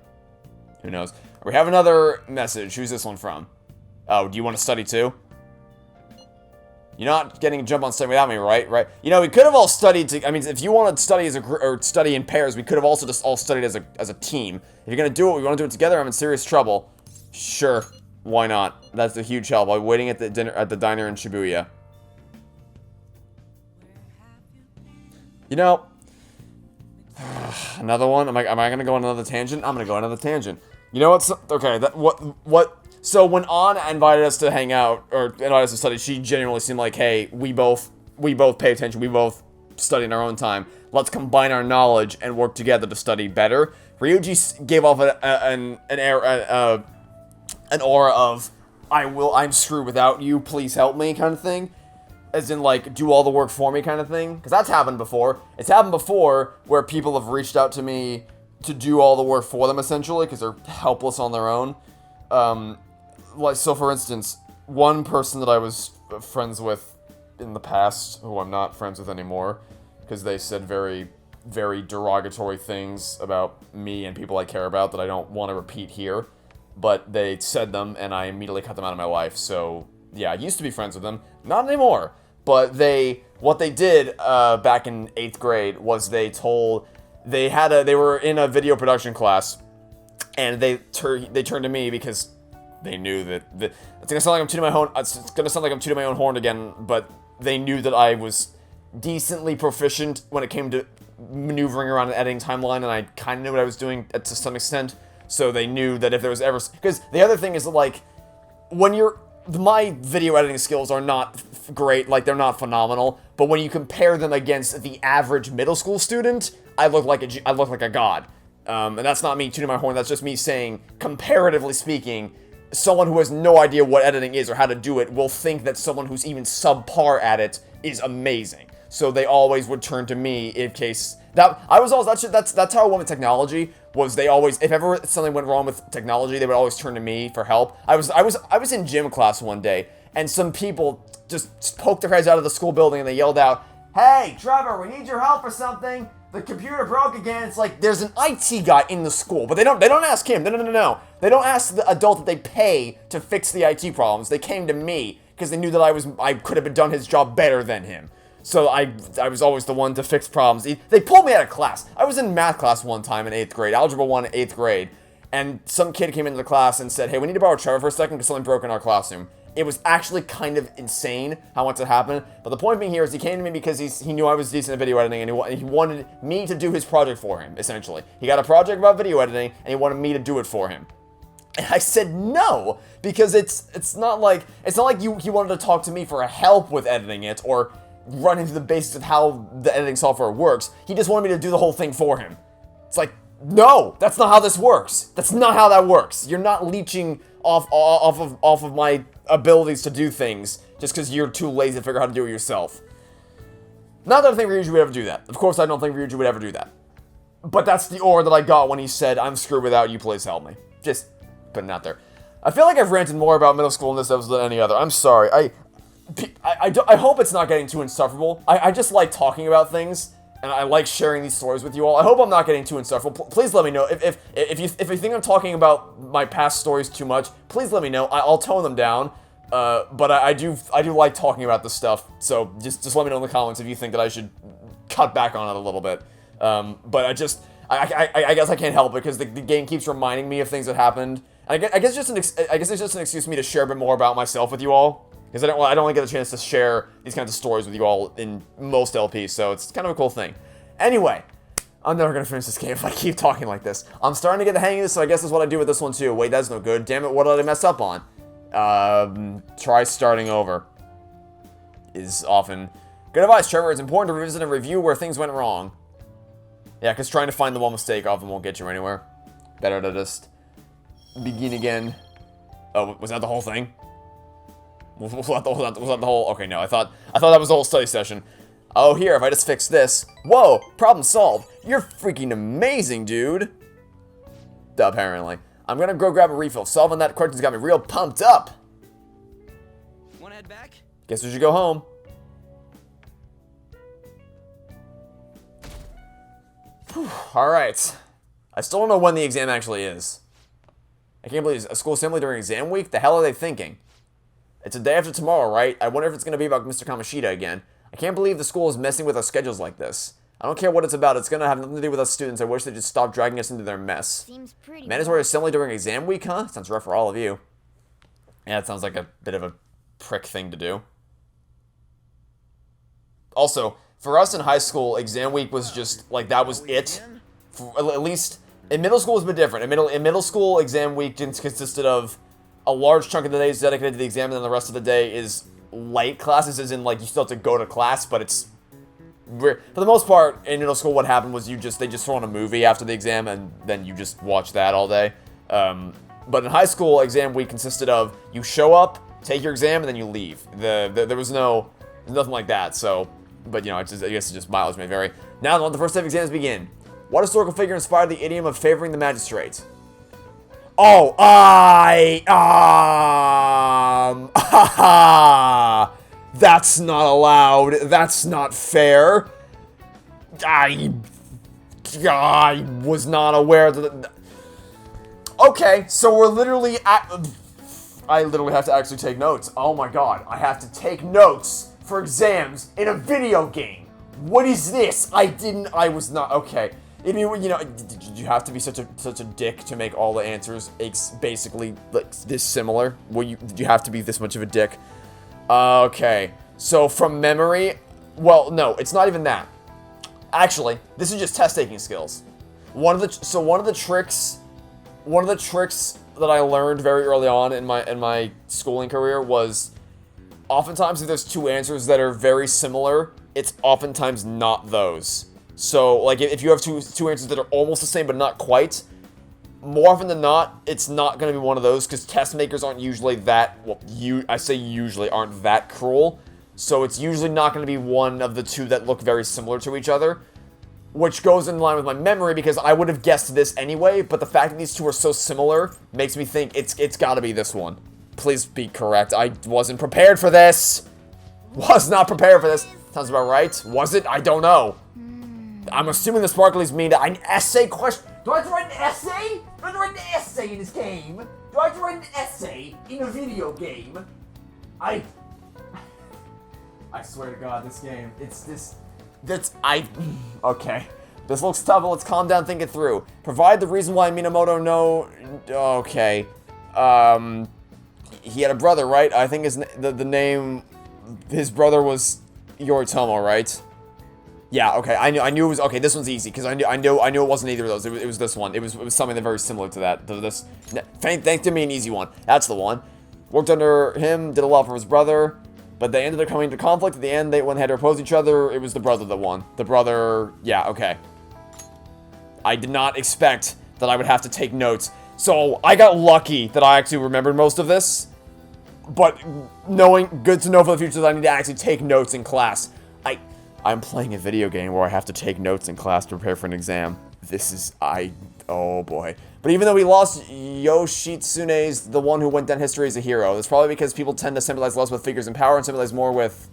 Who knows? We have another message. Who's this one from? Oh, do you want to study too? You're not getting a jump on study without me, right? Right? You know, we could have all studied. I mean, if you wanted to study study in pairs, we could have also just all studied as a team. If you're gonna do it, we want to do it together. I'm in serious trouble. Sure, why not? That's a huge help. I'm waiting at the diner in Shibuya. You know, another one? Am I gonna go on another tangent? I'm gonna go on another tangent. You know what's... Okay, so when Anna invited us to hang out, or invited us to study, she genuinely seemed like, hey, we both pay attention, we both study in our own time. Let's combine our knowledge and work together to study better. Ryuji gave off an aura of, I'm screwed without you, please help me kind of thing. As in, like, do all the work for me kind of thing. Because that's happened before. It's happened before where people have reached out to me to do all the work for them, essentially, because they're helpless on their own. So for instance, one person that I was friends with in the past, who I'm not friends with anymore, because they said very, very derogatory things about me and people I care about that I don't want to repeat here. But they said them, and I immediately cut them out of my life, so... Yeah, I used to be friends with them. Not anymore. But what they did back in 8th grade was they were in a video production class, and they turned to me because they knew that it's gonna sound like I'm tooting my own horn again, but they knew that I was decently proficient when it came to maneuvering around an editing timeline, and I kind of knew what I was doing to some extent. So they knew that if there was ever... Because the other thing is that, like, my video editing skills are not great, like, they're not phenomenal, but when you compare them against the average middle school student, I look like a god. And that's not me tooting my horn, that's just me saying, comparatively speaking, someone who has no idea what editing is or how to do it will think that someone who's even subpar at it is amazing. So they always would turn to me in case... That's how I went with technology. Was they always, if ever something went wrong with technology, they would always turn to me for help. I was in gym class one day, and some people just poked their heads out of the school building and they yelled out, "Hey, Trevor, we need your help for something. The computer broke again." It's like there's an IT guy in the school, but they don't ask him. No. They don't ask the adult that they pay to fix the IT problems. They came to me because they knew that I could have done his job better than him. So I was always the one to fix problems. They pulled me out of class. I was in math class one time in 8th grade, Algebra 1 in 8th grade, and some kid came into the class and said, "Hey, we need to borrow Trevor for a second because something broke in our classroom." It was actually kind of insane how much it happened, but the point being here is he came to me because he knew I was decent at video editing, and he wanted me to do his project for him, essentially. He got a project about video editing, and he wanted me to do it for him. And I said no, because it's not like he wanted to talk to me for help with editing it, or run into the basics of how the editing software works. He just wanted me to do the whole thing for him. It's like, no, that's not how this works. That's not how that works. You're not leeching off of my abilities to do things just because you're too lazy to figure out how to do it yourself. Not that I think Ryuji would ever do that. Of course, I don't think Ryuji would ever do that. But that's the aura that I got when he said, "I'm screwed without you, please help me." Just putting it out there. I feel like I've ranted more about middle school in this episode than any other. I'm sorry. I hope it's not getting too insufferable. I just like talking about things, and I like sharing these stories with you all. I hope I'm not getting too insufferable. Please let me know. If you think I'm talking about my past stories too much, please let me know. I'll tone them down. But I do like talking about this stuff, so just let me know in the comments if you think that I should cut back on it a little bit. But I guess I can't help it because the game keeps reminding me of things that happened. I guess it's just an excuse for me to share a bit more about myself with you all. Because I don't get a chance to share these kinds of stories with you all in most LPs, so it's kind of a cool thing. Anyway, I'm never going to finish this game if I keep talking like this. I'm starting to get the hang of this, so I guess that's what I do with this one too. Wait, that's no good. Damn it, what did I mess up on? Try starting over. Is often good advice, Trevor. It's important to revisit and review where things went wrong. Yeah, because trying to find the one mistake often won't get you anywhere. Better to just begin again. Oh, was that the whole thing? Was that the whole... Okay, no, I thought that was the whole study session. Oh, here, if I just fix this... Whoa, problem solved. You're freaking amazing, dude. Apparently. I'm gonna go grab a refill. Solving that question's got me real pumped up. Wanna head back? Guess we should go home. Alright. I still don't know when the exam actually is. I can't believe it's a school assembly during exam week? The hell are they thinking? It's a day after tomorrow, right? I wonder if it's going to be about Mr. Kamoshida again. I can't believe the school is messing with our schedules like this. I don't care what it's about. It's going to have nothing to do with us students. I wish they'd just stop dragging us into their mess. Seems pretty Mandatory assembly during exam week, huh? Sounds rough for all of you. Yeah, it sounds like a bit of a prick thing to do. Also, For us in high school, exam week was just, like, that was it. At least, in middle school it was a bit different. In middle school, exam week consisted of a large chunk of the day is dedicated to the exam, and then the rest of the day is light classes, as in, like, you still have to go to class, but it's... For the most part, in middle school, what happened was they just throw on a movie after the exam, and then you just watch that all day. But in high school, exam week consisted of, you show up, take your exam, and then you leave. There was nothing like that, so... But, you know, I guess it just mileage may vary. Now, let the first set of exams begin. What historical figure inspired the idiom of favoring the magistrate? Oh, that's not allowed. That's not fair. I was not aware that... Okay, so we're literally I literally have to actually take notes. Oh my god, I have to take notes for exams in a video game. What is this? I was not, okay. I mean, you know, did you have to be such a dick to make all the answers basically like this similar? Did you have to be this much of a dick? Okay, so from memory, well, no, it's not even that. Actually, this is just test-taking skills. One of the tricks that I learned very early on in my schooling career was, oftentimes if there's two answers that are very similar, it's oftentimes not those. So, like, if you have two answers that are almost the same but not quite, more often than not, it's not going to be one of those, because test makers aren't usually that, well, I say usually, aren't that cruel. So it's usually not going to be one of the two that look very similar to each other, which goes in line with my memory, because I would have guessed this anyway, but the fact that these two are so similar makes me think it's got to be this one. Please be correct. I wasn't prepared for this. Was not prepared for this. Sounds about right. Was it? I don't know. I'm assuming the sparklies mean an essay question. Do I have to write an essay? Do I have to write an essay in this game? Do I have to write an essay in a video game? I swear to God, this game, okay. This looks tough, but let's calm down, think it through. Provide the reason why Minamoto okay. He had a brother, right? I think the name, his brother was Yoritomo, right? Yeah, okay, I knew it was, okay, this one's easy, because I knew it wasn't either of those, it was this one, it was something that very similar to that, thanks to me, an easy one, that's the one. Worked under him, did a lot for his brother, but they ended up coming into conflict. At the end, when they had to oppose each other, it was the brother that won. The brother, yeah, okay. I did not expect that I would have to take notes, so I got lucky that I actually remembered most of this, but good to know for the future that I need to actually take notes in class. I'm playing a video game where I have to take notes in class to prepare for an exam. This is, oh boy. But even though we lost, Yoshitsune's the one who went down history as a hero. That's probably because people tend to sympathize less with figures in power and sympathize more with,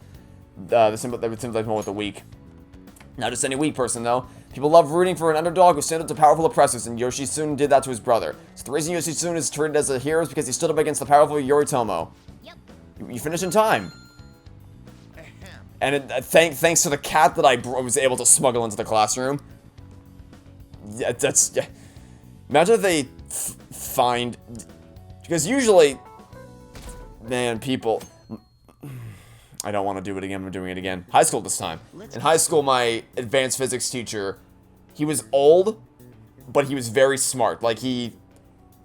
they would sympathize more with the weak. Not just any weak person, though. People love rooting for an underdog who stood up to powerful oppressors, and Yoshitsune did that to his brother. So the reason Yoshitsune is treated as a hero is because he stood up against the powerful Yoritomo. Yep. You finished in time. And thanks to the cat that I was able to smuggle into the classroom. Yeah, imagine if they find... Because usually... Man, people... I don't want to do it again, I'm doing it again. High school this time. In high school, my advanced physics teacher, he was old, but he was very smart. Like, if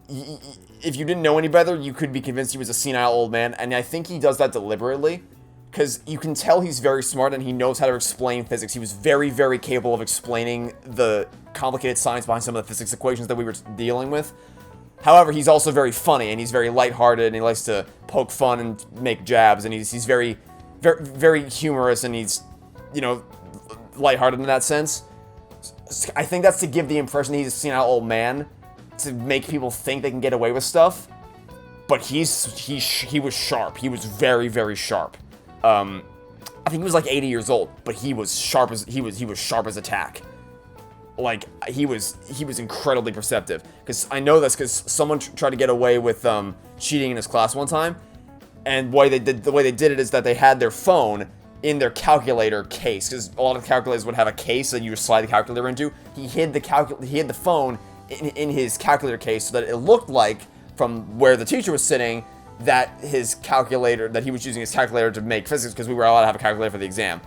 you didn't know any better, you could be convinced he was a senile old man, and I think he does that deliberately. Because you can tell he's very smart and he knows how to explain physics. He was very, very capable of explaining the complicated science behind some of the physics equations that we were dealing with. However, he's also very funny and he's very lighthearted and he likes to poke fun and make jabs and he's very, very, very humorous and he's, you know, lighthearted in that sense. I think that's to give the impression that he's a senile old man to make people think they can get away with stuff. But he was sharp. He was very, very sharp. I think he was like 80 years old, but he was sharp as he was sharp as a tack. Like he was incredibly perceptive. Because I know this because someone tried to get away with cheating in his class one time, and the way they did it is that they had their phone in their calculator case, because a lot of calculators would have a case that you just slide the calculator into. He hid the phone in his calculator case so that it looked like from where the teacher was sitting that he was using his calculator to make physics, because we were allowed to have a calculator for the exam.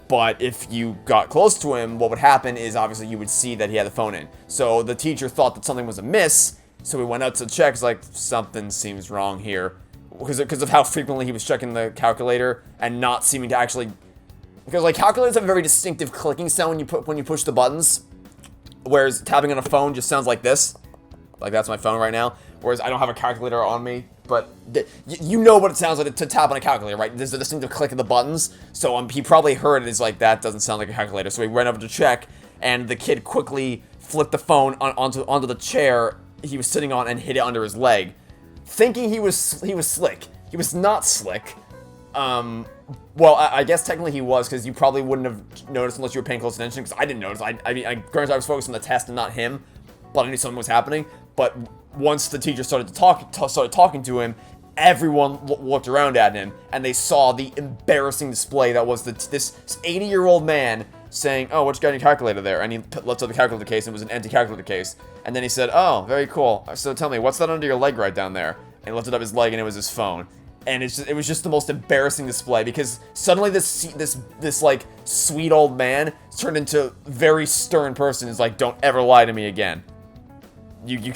But if you got close to him, what would happen is obviously you would see that he had the phone in. So the teacher thought that something was amiss, so we went out to check. It's like, something seems wrong here. Because of how frequently he was checking the calculator and not seeming to actually... Because, like, calculators have a very distinctive clicking sound when you push the buttons. Whereas tapping on a phone just sounds like this. Like, that's my phone right now. Whereas I don't have a calculator on me. But you know what it sounds like to tap on a calculator, right? There's a distinctive click of the buttons. So he probably heard it as like, that doesn't sound like a calculator. So he went over to check, and the kid quickly flipped the phone onto the chair he was sitting on and hid it under his leg, thinking he was slick. He was not slick. Well, I guess technically he was, because you probably wouldn't have noticed unless you were paying close attention, because I didn't notice. I mean, granted, I was focused on the test and not him, but I knew something was happening. But once the teacher started talking to him, everyone looked around at him, and they saw the embarrassing display that was this 80-year-old man saying, "Oh, what you got in your calculator there?" And he lifted up the calculator case, and it was an empty calculator case. And then he said, "Oh, very cool. So tell me, what's that under your leg right down there?" And he lifted up his leg, and it was his phone. And it was just the most embarrassing display, because suddenly this like sweet old man turned into a very stern person. He's like, "Don't ever lie to me again. You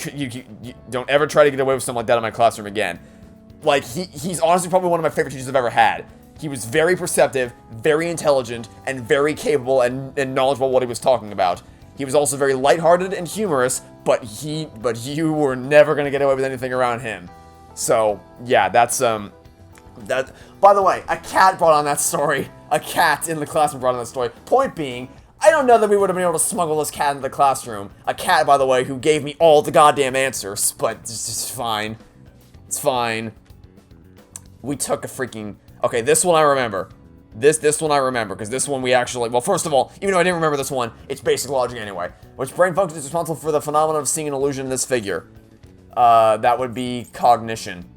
don't ever try to get away with something like that in my classroom again." Like, he's honestly probably one of my favorite teachers I've ever had. He was very perceptive, very intelligent, and very capable and knowledgeable of what he was talking about. He was also very lighthearted and humorous, but you were never gonna get away with anything around him. So yeah, that's that. By the way, a cat brought on that story. A cat in the classroom brought on that story. Point being, I don't know that we would have been able to smuggle this cat into the classroom. A cat, by the way, who gave me all the goddamn answers, but it's fine. It's fine. We took a freaking... Okay, this one I remember. This one I remember, because this one we actually... Well, first of all, even though I didn't remember this one, it's basic logic anyway. Which brain function is responsible for the phenomenon of seeing an illusion in this figure? That would be cognition.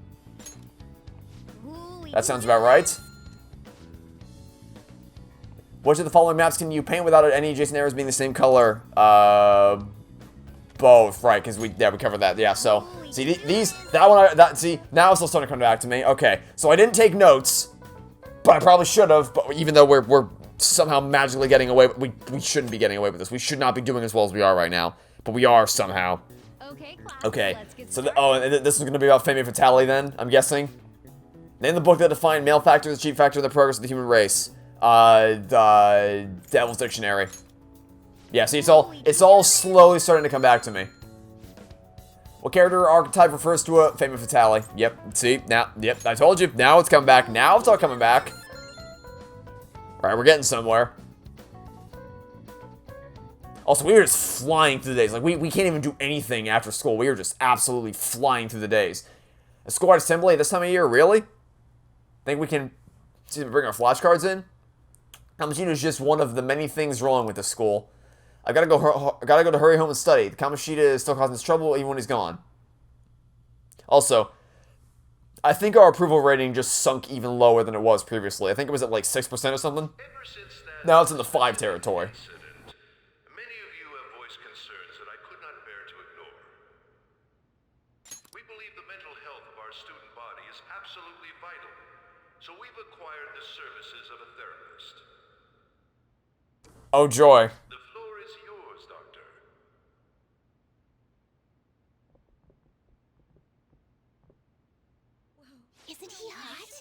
That sounds about right. Which of the following maps can you paint without any adjacent areas being the same color? Both, right, because we covered that. Yeah, so, see, see, now it's still starting to come back to me. Okay, so I didn't take notes, but I probably should have, but even though we're somehow magically getting away, we shouldn't be getting away with this. We should not be doing as well as we are right now, but we are somehow. Okay, so, this is going to be about femme fatale then, I'm guessing? Name the book that defined male factor as the chief factor of the progress of the human race. The Devil's Dictionary. Yeah, see, it's all slowly starting to come back to me. What character archetype refers to a femme fatale? Yep, see, now, yep, I told you, now it's coming back, now it's all coming back. Alright, we're getting somewhere. Also, we were just flying through the days, like, we can't even do anything after school, we were just absolutely flying through the days. A school-wide assembly this time of year, really? Think we can bring our flashcards in? Kamashita is just one of the many things wrong with this school. I gotta go to hurry home and study. Kamashita is still causing us trouble even when he's gone. Also, I think our approval rating just sunk even lower than it was previously. I think it was at like 6% or something. Now it's in the 5 territory. Many of you have voiced concerns that I could not bear to ignore. We believe the mental health of our student body is absolutely vital, so we've acquired the services of a therapist. Oh joy. The floor is yours, Doctor. Isn't he hot?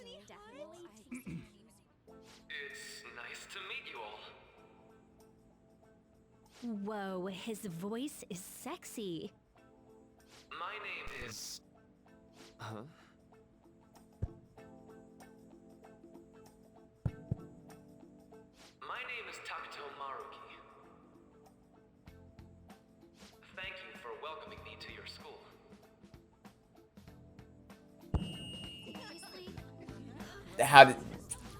It's nice to meet you all. Whoa, his voice is sexy. My name is... Huh? My name is Takuto Maruki. Thank you for welcoming me to your school.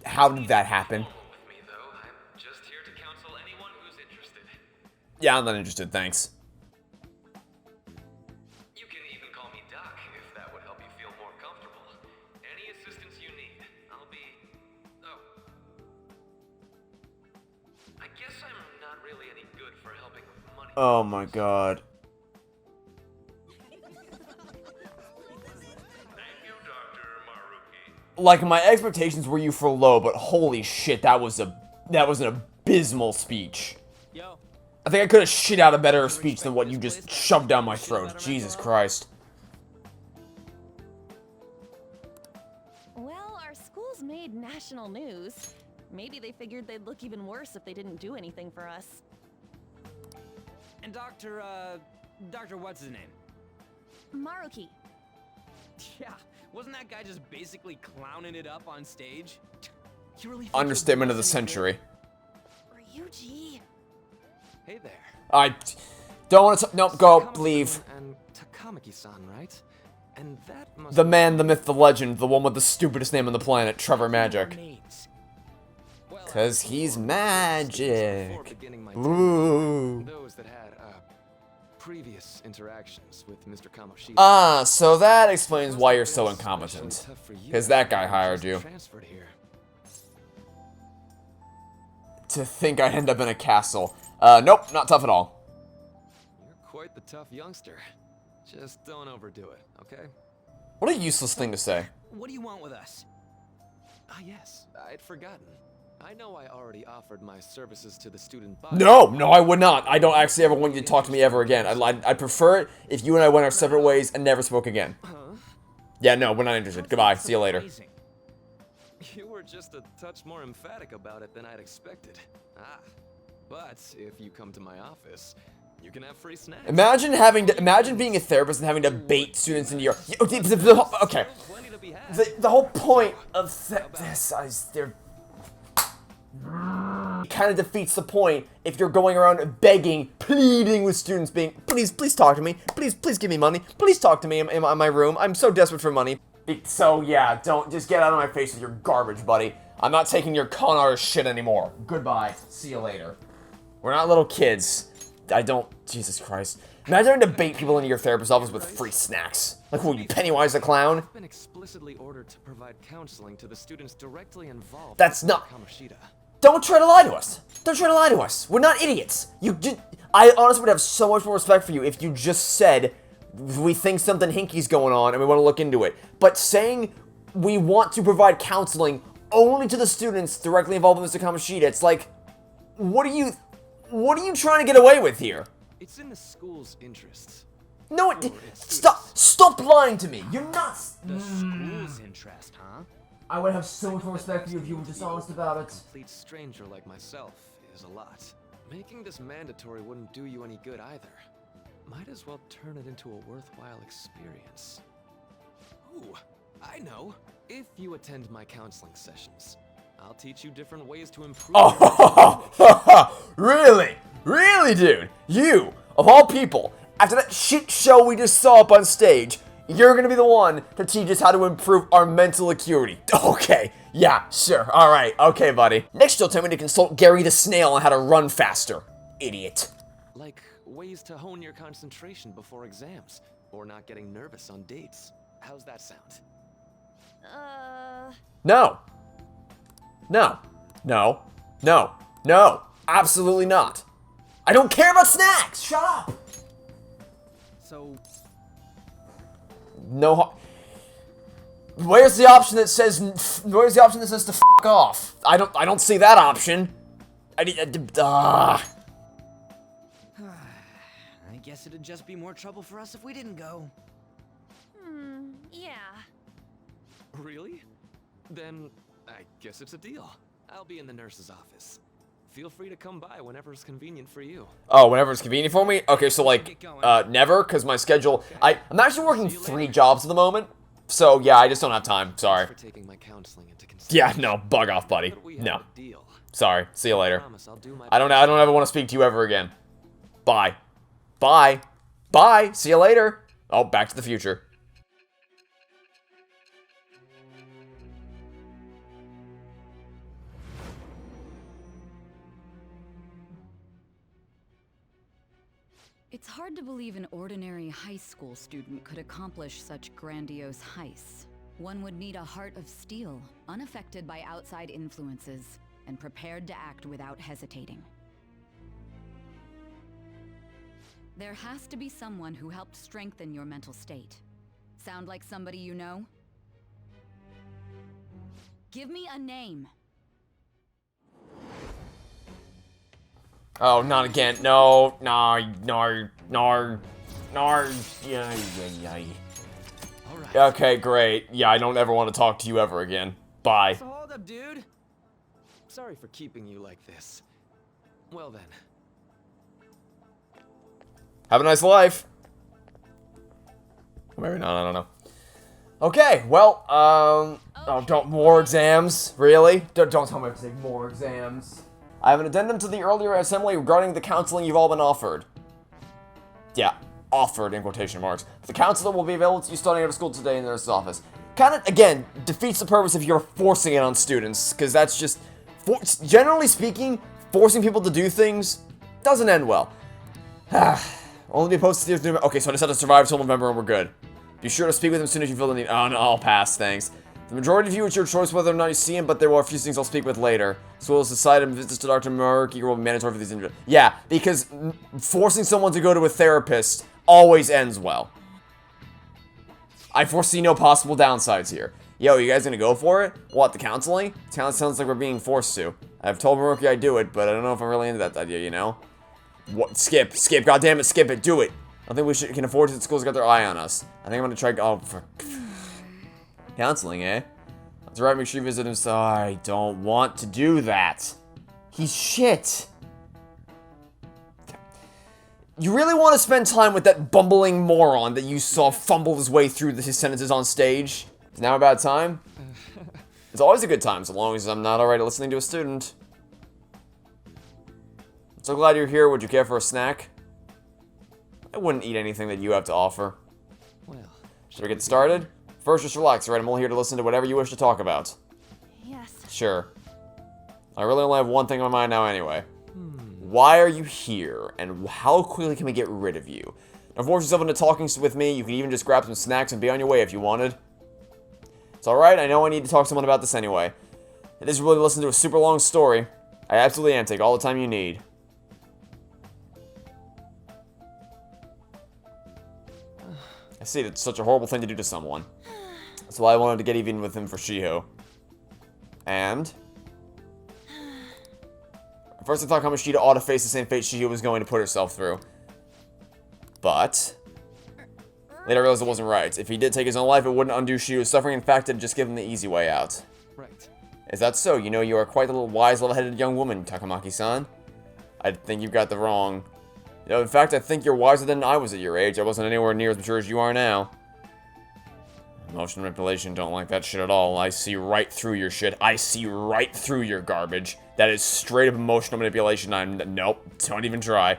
How did that happen? With me, though, I'm just here to counsel anyone who's interested. Yeah, I'm not interested, thanks. You can even call me Doc, if that would help you feel more comfortable. Any assistance you need, I'll be... Oh. I guess I'm not really any good for helping with money. Oh my god. Thank you, Dr. Maruki. Like, my expectations were you for low, but holy shit, that was a That was an abysmal speech. Yo. I think I could have shit out a better speech than what you just shoved down my throat. Jesus Christ. Well, our school's made national news. Maybe they figured they'd look even worse if they didn't do anything for us. And Dr. what's his name? Maruki. Yeah, wasn't that guy just basically clowning it up on stage? You really think Understatement of the he was century. Ryuji. Hey there. I don't want to. Nope, go, leave. And Takamaki-san, right? And that must The man, the myth, the legend, the one with the stupidest name on the planet, Trevor Magic. Well, 'Cause he's magic. before beginning my Ooh. those that had previous interactions with Mr. Kamoshida. Ah, so that explains why you're so incompetent. Because that guy hired you. Transferred here. To think I'd end up in a castle. Nope, not tough at all. You're quite the tough youngster. Just don't overdo it, okay? What a useless thing to say. What do you want with us? Ah, yes, I'd forgotten. I know I already offered my services to the student body. No, I would not. I don't actually ever want you to talk to me ever again. I'd prefer it if you and I went our separate ways and never spoke again. Yeah, no, we're not interested. Goodbye. See you later. You were just a touch more emphatic about it than I'd expected. But if you come to my office, you can have free snacks. Imagine being a therapist and having to bait students into your. Okay. The whole point of this is kind of defeats the point if you're going around begging, pleading with students, being, please talk to me, please give me money, please talk to me in my room, I'm so desperate for money. So yeah, don't just get out of my face with your garbage, buddy. I'm not taking your con artist shit anymore. Goodbye. See you later. We're not little kids. Jesus Christ. Imagine having to bait people into your therapist's office with free snacks. Like, who, you Pennywise the Clown? I've been explicitly ordered to provide counseling to the students directly involved. That's not. Kamoshida. Don't try to lie to us. Don't try to lie to us. We're not idiots. I honestly would have so much more respect for you if you just said, we think something hinky's going on and we want to look into it. But saying we want to provide counseling only to the students directly involved with Mr. Kamoshida, it's like, what are you trying to get away with here? It's in the school's interests. No, stop lying to me. You're nuts. The school's interest, huh? I would have so much more respect for you if you were just honest about it. A complete stranger like myself is a lot. Making this mandatory wouldn't do you any good either. Might as well turn it into a worthwhile experience. Ooh, I know. If you attend my counseling sessions, I'll teach you different ways to improve. Oh, really? Really, dude? You, of all people, after that shit show we just saw up on stage, you're gonna be the one to teach us how to improve our mental acuity. Okay, yeah, sure, alright, okay, buddy. Next you'll tell me to consult Gary the Snail on how to run faster. Idiot. Like ways to hone your concentration before exams, or not getting nervous on dates. How's that sound? No. No. Absolutely not. I don't care about snacks! Shut up! So... No. Where's the option that says to f off? I don't see that option. I guess it'd just be more trouble for us if we didn't go. Yeah. Really? Then I guess it's a deal. I'll be in the nurse's office. Feel free to come by whenever it's convenient for you. Oh, whenever it's convenient for me? Okay, so like, never, because my schedule... I'm actually working 3 jobs at the moment, so yeah, I just don't have time, sorry. Thanks for taking my counseling into consideration. Yeah, no, bug off, buddy. No. Deal. Sorry, see you later. I don't ever want to speak to you ever again. Bye. Bye. Bye, see you later. Oh, Back to the Future. It's hard to believe an ordinary high school student could accomplish such grandiose heists. One would need a heart of steel, unaffected by outside influences, and prepared to act without hesitating. There has to be someone who helped strengthen your mental state. Sound like somebody you know? Give me a name. Oh, not again. No, no, yeah. Alright. Okay, great. Yeah, I don't ever want to talk to you ever again. Bye. So hold up, dude. Sorry for keeping you like this. Well then. Have a nice life. Maybe not, I don't know. Okay, well, oh, don't, more exams? Really? Don't tell me I have to take more exams. I have an addendum to the earlier assembly regarding the counseling you've all been offered. Yeah, offered in quotation marks. The counselor will be available to you starting out of school today in the nurse's office. Kind of, again, defeats the purpose if you're forcing it on students, because that's just, generally speaking, forcing people to do things doesn't end well. Only be posted to okay, so I just have to survive till November and we're good. Be sure to speak with him as soon as you feel the need. Oh, no, I'll pass, thanks. The majority of you, it's your choice whether or not you see him, but there are a few things I'll speak with later. As well as decide and visits to Dr. Murky will be mandatory for these individuals. Yeah, because forcing someone to go to a therapist always ends well. I foresee no possible downsides here. Yo, you guys gonna go for it? What, the counseling? It sounds like we're being forced to. I've told Murky I'd do it, but I don't know if I'm really into that idea, you know? What? Skip, goddammit, skip it, do it. I don't think we can afford it. The school's got their eye on us. I think I'm gonna try. Oh, for counseling, eh? That's right. Make sure you visit him. So I don't want to do that. He's shit. You really want to spend time with that bumbling moron that you saw fumble his way through his sentences on stage? Is now about time? It's always a good time, so long as I'm not already listening to a student. I'm so glad you're here. Would you care for a snack? I wouldn't eat anything that you have to offer. Well, should we get started? First, just relax, alright? I'm only here to listen to whatever you wish to talk about. Yes. Sure. I really only have one thing on my mind now anyway. Why are you here, and how quickly can we get rid of you? Don't force yourself into talking with me. You can even just grab some snacks and be on your way if you wanted. It's alright, I know I need to talk to someone about this anyway. It is really to listen to a super long story. I absolutely am. Take all the time you need. I see, that's such a horrible thing to do to someone. That's why I wanted to get even with him for Shiho. And? At first I thought Kamoshida ought to face the same fate Shiho was going to put herself through. But later I realized it wasn't right. If he did take his own life, it wouldn't undo Shiho's suffering. In fact, it'd just give him the easy way out. right. Is that so? You know, you are quite a little wise, level-headed young woman, Takamaki-san. I think you've got the wrong... You know, in fact, I think you're wiser than I was at your age. I wasn't anywhere near as mature as you are now. Emotional manipulation, don't like that shit at all. I see right through your shit. I see right through your garbage. That is straight up emotional manipulation. Nope, don't even try.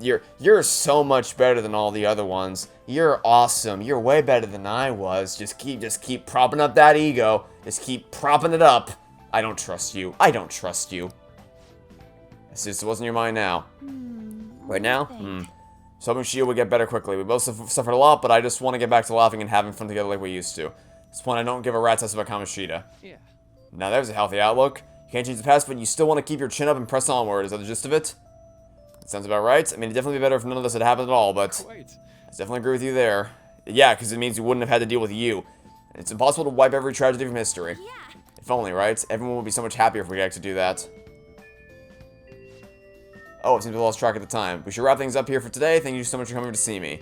You're so much better than all the other ones. You're awesome. You're way better than I was. Just keep propping up that ego. Just keep propping it up. I don't trust you. I don't trust you. It's just, it wasn't your mind now. Right now? So hoping Shio would get better quickly. We both suffered a lot, but I just want to get back to laughing and having fun together like we used to. At this point, I don't give a rat's ass about Kamoshida. Yeah. Now there's a healthy outlook. You can't change the past, but you still want to keep your chin up and press onward. Is that the gist of it? That sounds about right. I mean, it'd definitely be better if none of this had happened at all, but... Quite. I definitely agree with you there. Yeah, because it means we wouldn't have had to deal with you. And it's impossible to wipe every tragedy from history. Yeah. If only, right? Everyone would be so much happier if we could actually do that. Oh, it seems we lost track of the time. We should wrap things up here for today. Thank you so much for coming to see me.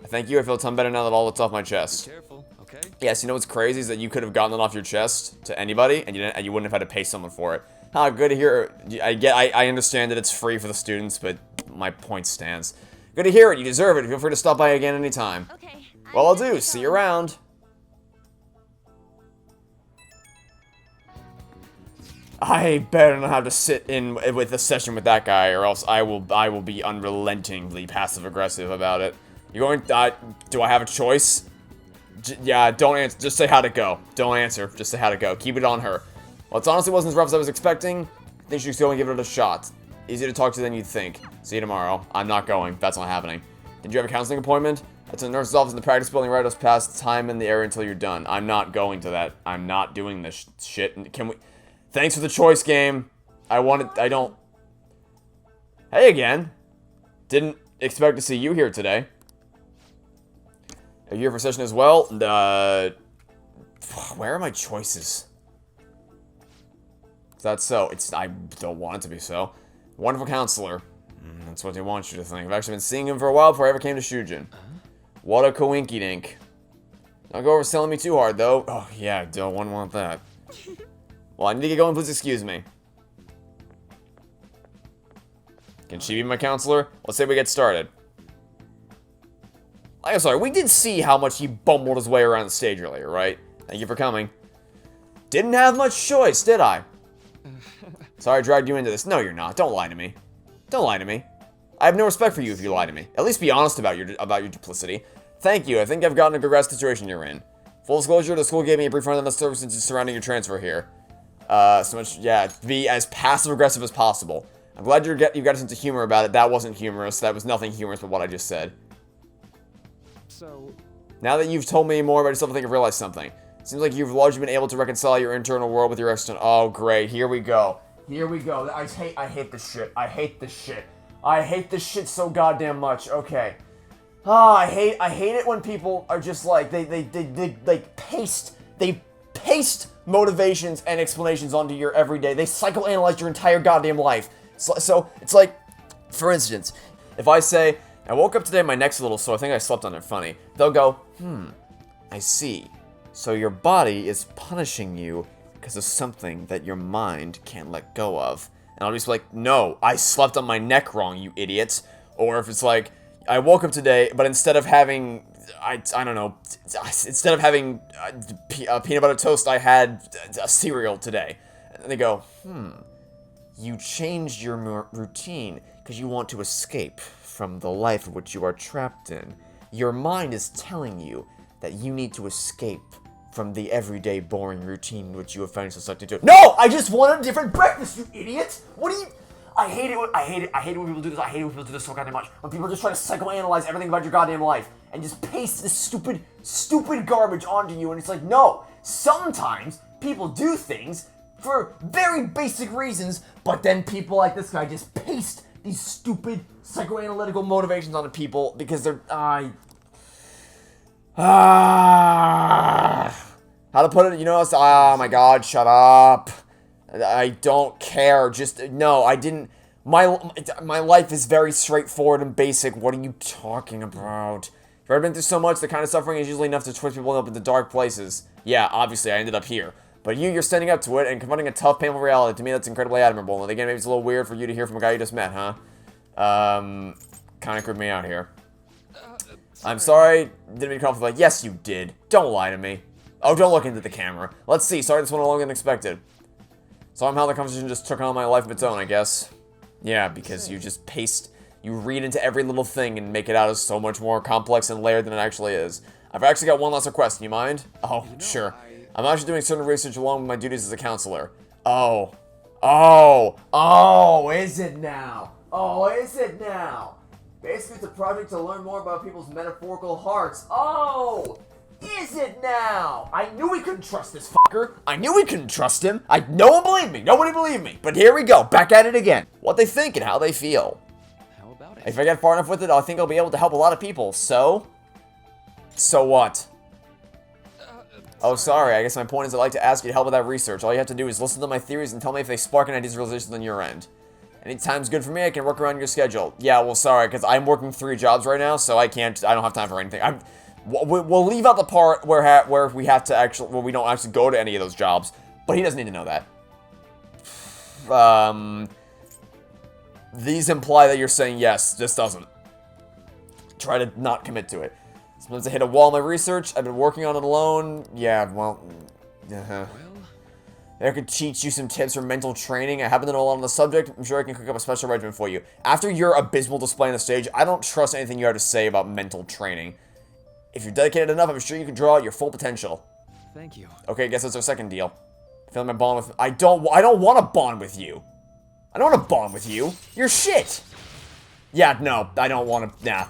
I thank you. I feel a ton better now that all that's off my chest. Be careful, okay? Yes, you know what's crazy is that you could have gotten it off your chest to anybody, and you wouldn't have had to pay someone for it. Ah, good to hear. I understand that it's free for the students, but my point stands. Good to hear it. You deserve it. Feel free to stop by again anytime. Okay. Well, I'll do. See you around. I better not have to sit in with a session with that guy, or else I will be unrelentingly passive-aggressive about it. You going? Do I have a choice? Yeah, don't answer. Just say how to go. Don't answer. Just say how to go. Keep it on her. Well, it honestly wasn't as rough as I was expecting. I think she should go and give it a shot. Easier to talk to than you'd think. See you tomorrow. I'm not going. That's not happening. Did you have a counseling appointment? That's in the nurse's office in the practice building right us past time in the area until you're done. I'm not going to that. I'm not doing this shit. Can we... Thanks for the choice game. I don't... Hey again. Didn't expect to see you here today. Are you here for session as well? Where are my choices? Is that so? I don't want it to be so. Wonderful counselor. That's what they want you to think. I've actually been seeing him for a while before I ever came to Shujin. What a coinky-dink. Don't go overselling me too hard, though. Oh, yeah, don't want that. Well, I need to get going. Please excuse me. Can she be my counselor? Let's say we get started. I'm sorry, we did see how much he bumbled his way around the stage earlier, right? Thank you for coming. Didn't have much choice, did I? Sorry I dragged you into this. No, you're not. Don't lie to me. Don't lie to me. I have no respect for you if you lie to me. At least be honest about your duplicity. Thank you. I think I've gotten a congrats situation you're in. Full disclosure, the school gave me a brief run of the services surrounding your transfer here. So much, yeah, be as passive-aggressive as possible. I'm glad you got a sense of humor about it. That wasn't humorous. That was nothing humorous but what I just said. So... Now that you've told me more about yourself, I think I've realized something. Seems like you've largely been able to reconcile your internal world with your external... Oh, great. Here we go. Here we go. I hate this shit. I hate this shit. I hate this shit so goddamn much. Okay. I hate it when people are just like, they paste motivations and explanations onto your everyday. They psychoanalyze your entire goddamn life. So it's like, for instance, if I say, I woke up today, my neck's a little sore, I think I slept on it funny. They'll go, I see. So your body is punishing you because of something that your mind can't let go of. And I'll just be like, no, I slept on my neck wrong, you idiots. Or if it's like, I woke up today, but instead of having, I don't know, instead of having peanut butter toast, I had a cereal today. And they go, you changed your routine because you want to escape from the life of which you are trapped in. Your mind is telling you that you need to escape from the everyday boring routine which you have found yourself stuck into. No! I just wanted a different breakfast, you idiot! What do you... I hate it when people do this. I hate it when people do this so goddamn much. When people just try to psychoanalyze everything about your goddamn life and just paste this stupid garbage onto you, and it's like, no! Sometimes people do things for very basic reasons, but then people like this guy just paste these stupid psychoanalytical motivations onto people because they're... How to put it, you know, oh my god, shut up. I don't care, just, no, I didn't, my life is very straightforward and basic. What are you talking about? If I've been through so much, the kind of suffering is usually enough to twist people up into dark places. Yeah, obviously, I ended up here. But you're standing up to it and confronting a tough, painful reality. To me, that's incredibly admirable. And again, maybe it's a little weird for you to hear from a guy you just met, huh? Kinda creeped me out here. I'm sorry, didn't mean to come off like, yes, you did. Don't lie to me. Oh, don't look into the camera. Let's see, sorry this went along unexpected. Somehow the conversation just took on my life of its own, I guess. Yeah, because you just you read into every little thing and make it out as so much more complex and layered than it actually is. I've actually got one last request, do you mind? Oh, sure. I'm actually doing certain research along with my duties as a counselor. Oh, is it now? Oh, is it now? Basically, it's a project to learn more about people's metaphorical hearts. Oh! Is it now? I knew we couldn't trust this fucker. I knew we couldn't trust him. No one believed me. Nobody believed me. But here we go. Back at it again. What they think and how they feel. How about it? If I get far enough with it, I think I'll be able to help a lot of people. So what? Oh, sorry. I guess my point is I'd like to ask you to help with that research. All you have to do is listen to my theories and tell me if they spark an ideas or realizations on your end. Anytime's good for me. I can work around your schedule. Yeah, well, sorry, because I'm working 3 jobs right now, so I don't have time for anything. We'll leave out the part where we have to actually, where we don't actually go to any of those jobs, but he doesn't need to know that. These imply that you're saying yes. This doesn't. Try to not commit to it. Sometimes I hit a wall in my research. I've been working on it alone. Yeah, well, I could teach you some tips for mental training. I happen to know a lot on the subject. I'm sure I can cook up a special regimen for you. After your abysmal display on the stage, I don't trust anything you have to say about mental training. If you're dedicated enough, I'm sure you can draw out your full potential. Thank you. Okay, I guess that's our second deal. Feeling my bond with... I don't want to bond with you. I don't want to bond with you. You're shit. Yeah, no, I don't want to... Nah.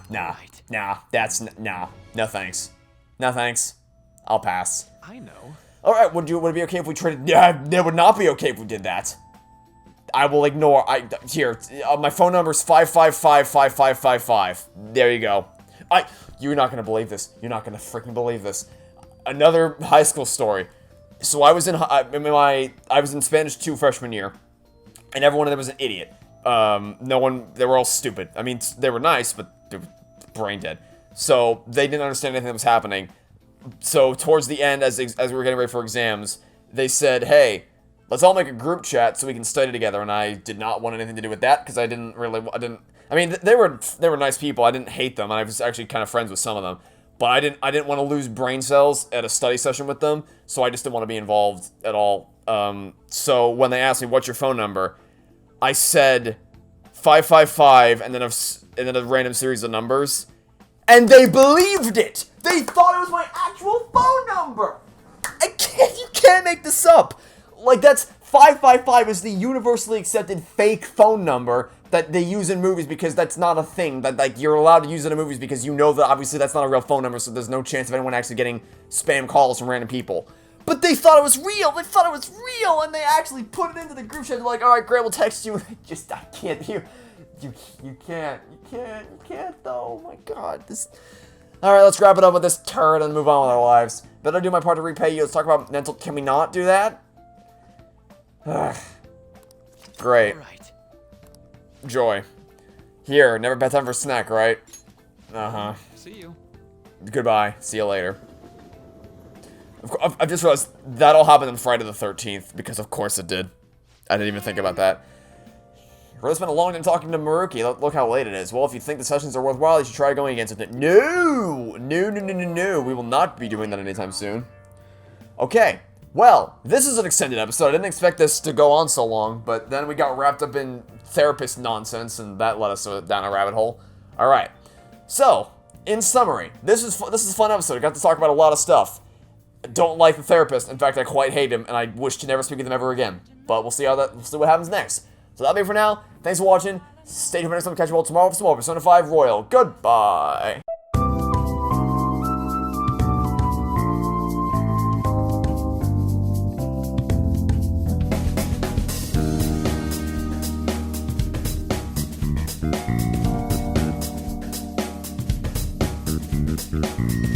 No thanks. No thanks. I'll pass. I know. Alright, would it be okay if we traded... Yeah, it would not be okay if we did that. I will ignore... Here, my phone number is 555-5555. There you go. You're not gonna believe this. You're not gonna freaking believe this. Another high school story. So I was in Spanish 2 freshman year, and everyone there was an idiot. No one, they were all stupid. I mean, they were nice, but they were brain dead. So they didn't understand anything that was happening. So towards the end, as we were getting ready for exams, they said, hey, let's all make a group chat so we can study together. And I did not want anything to do with that because I mean, they were nice people. I didn't hate them. And I was actually kind of friends with some of them. But I didn't want to lose brain cells at a study session with them. So I just didn't want to be involved at all. So when they asked me, what's your phone number? I said 555 and then a random series of numbers. And they believed it! They thought it was my actual phone number! You can't make this up! Like, that's 555 is the universally accepted fake phone number that they use in movies because that's not a thing. That, like, you're allowed to use it in movies because you know that obviously that's not a real phone number, so there's no chance of anyone actually getting spam calls from random people. But they thought it was real! They thought it was real! And they actually put it into the group chat. They're like, alright, Grant will text you. I can't. You can't though. Oh my god. Alright, let's wrap it up with this turd and move on with our lives. Better do my part to repay you. Let's talk about mental. Can we not do that? Great. Right. Joy. Here, never bad time for a snack, right? Uh-huh. See you. Goodbye. See you later. I've just realized that all happened on Friday the 13th, because of course it did. I didn't even think about that. Really spent a long time talking to Maruki. Look how late it is. Well, if you think the sessions are worthwhile, you should try going against it. No! No. We will not be doing that anytime soon. Okay. Well, this is an extended episode. I didn't expect this to go on so long, but then we got wrapped up in therapist nonsense, and that led us down a rabbit hole. Alright. So, in summary, this is a fun episode. I got to talk about a lot of stuff. I don't like the therapist. In fact, I quite hate him, and I wish to never speak with him ever again. But we'll see what happens next. So that'll be it for now. Thanks for watching. Stay tuned for next time. Catch you all tomorrow for some more Persona 5 Royal. Goodbye. Thank you.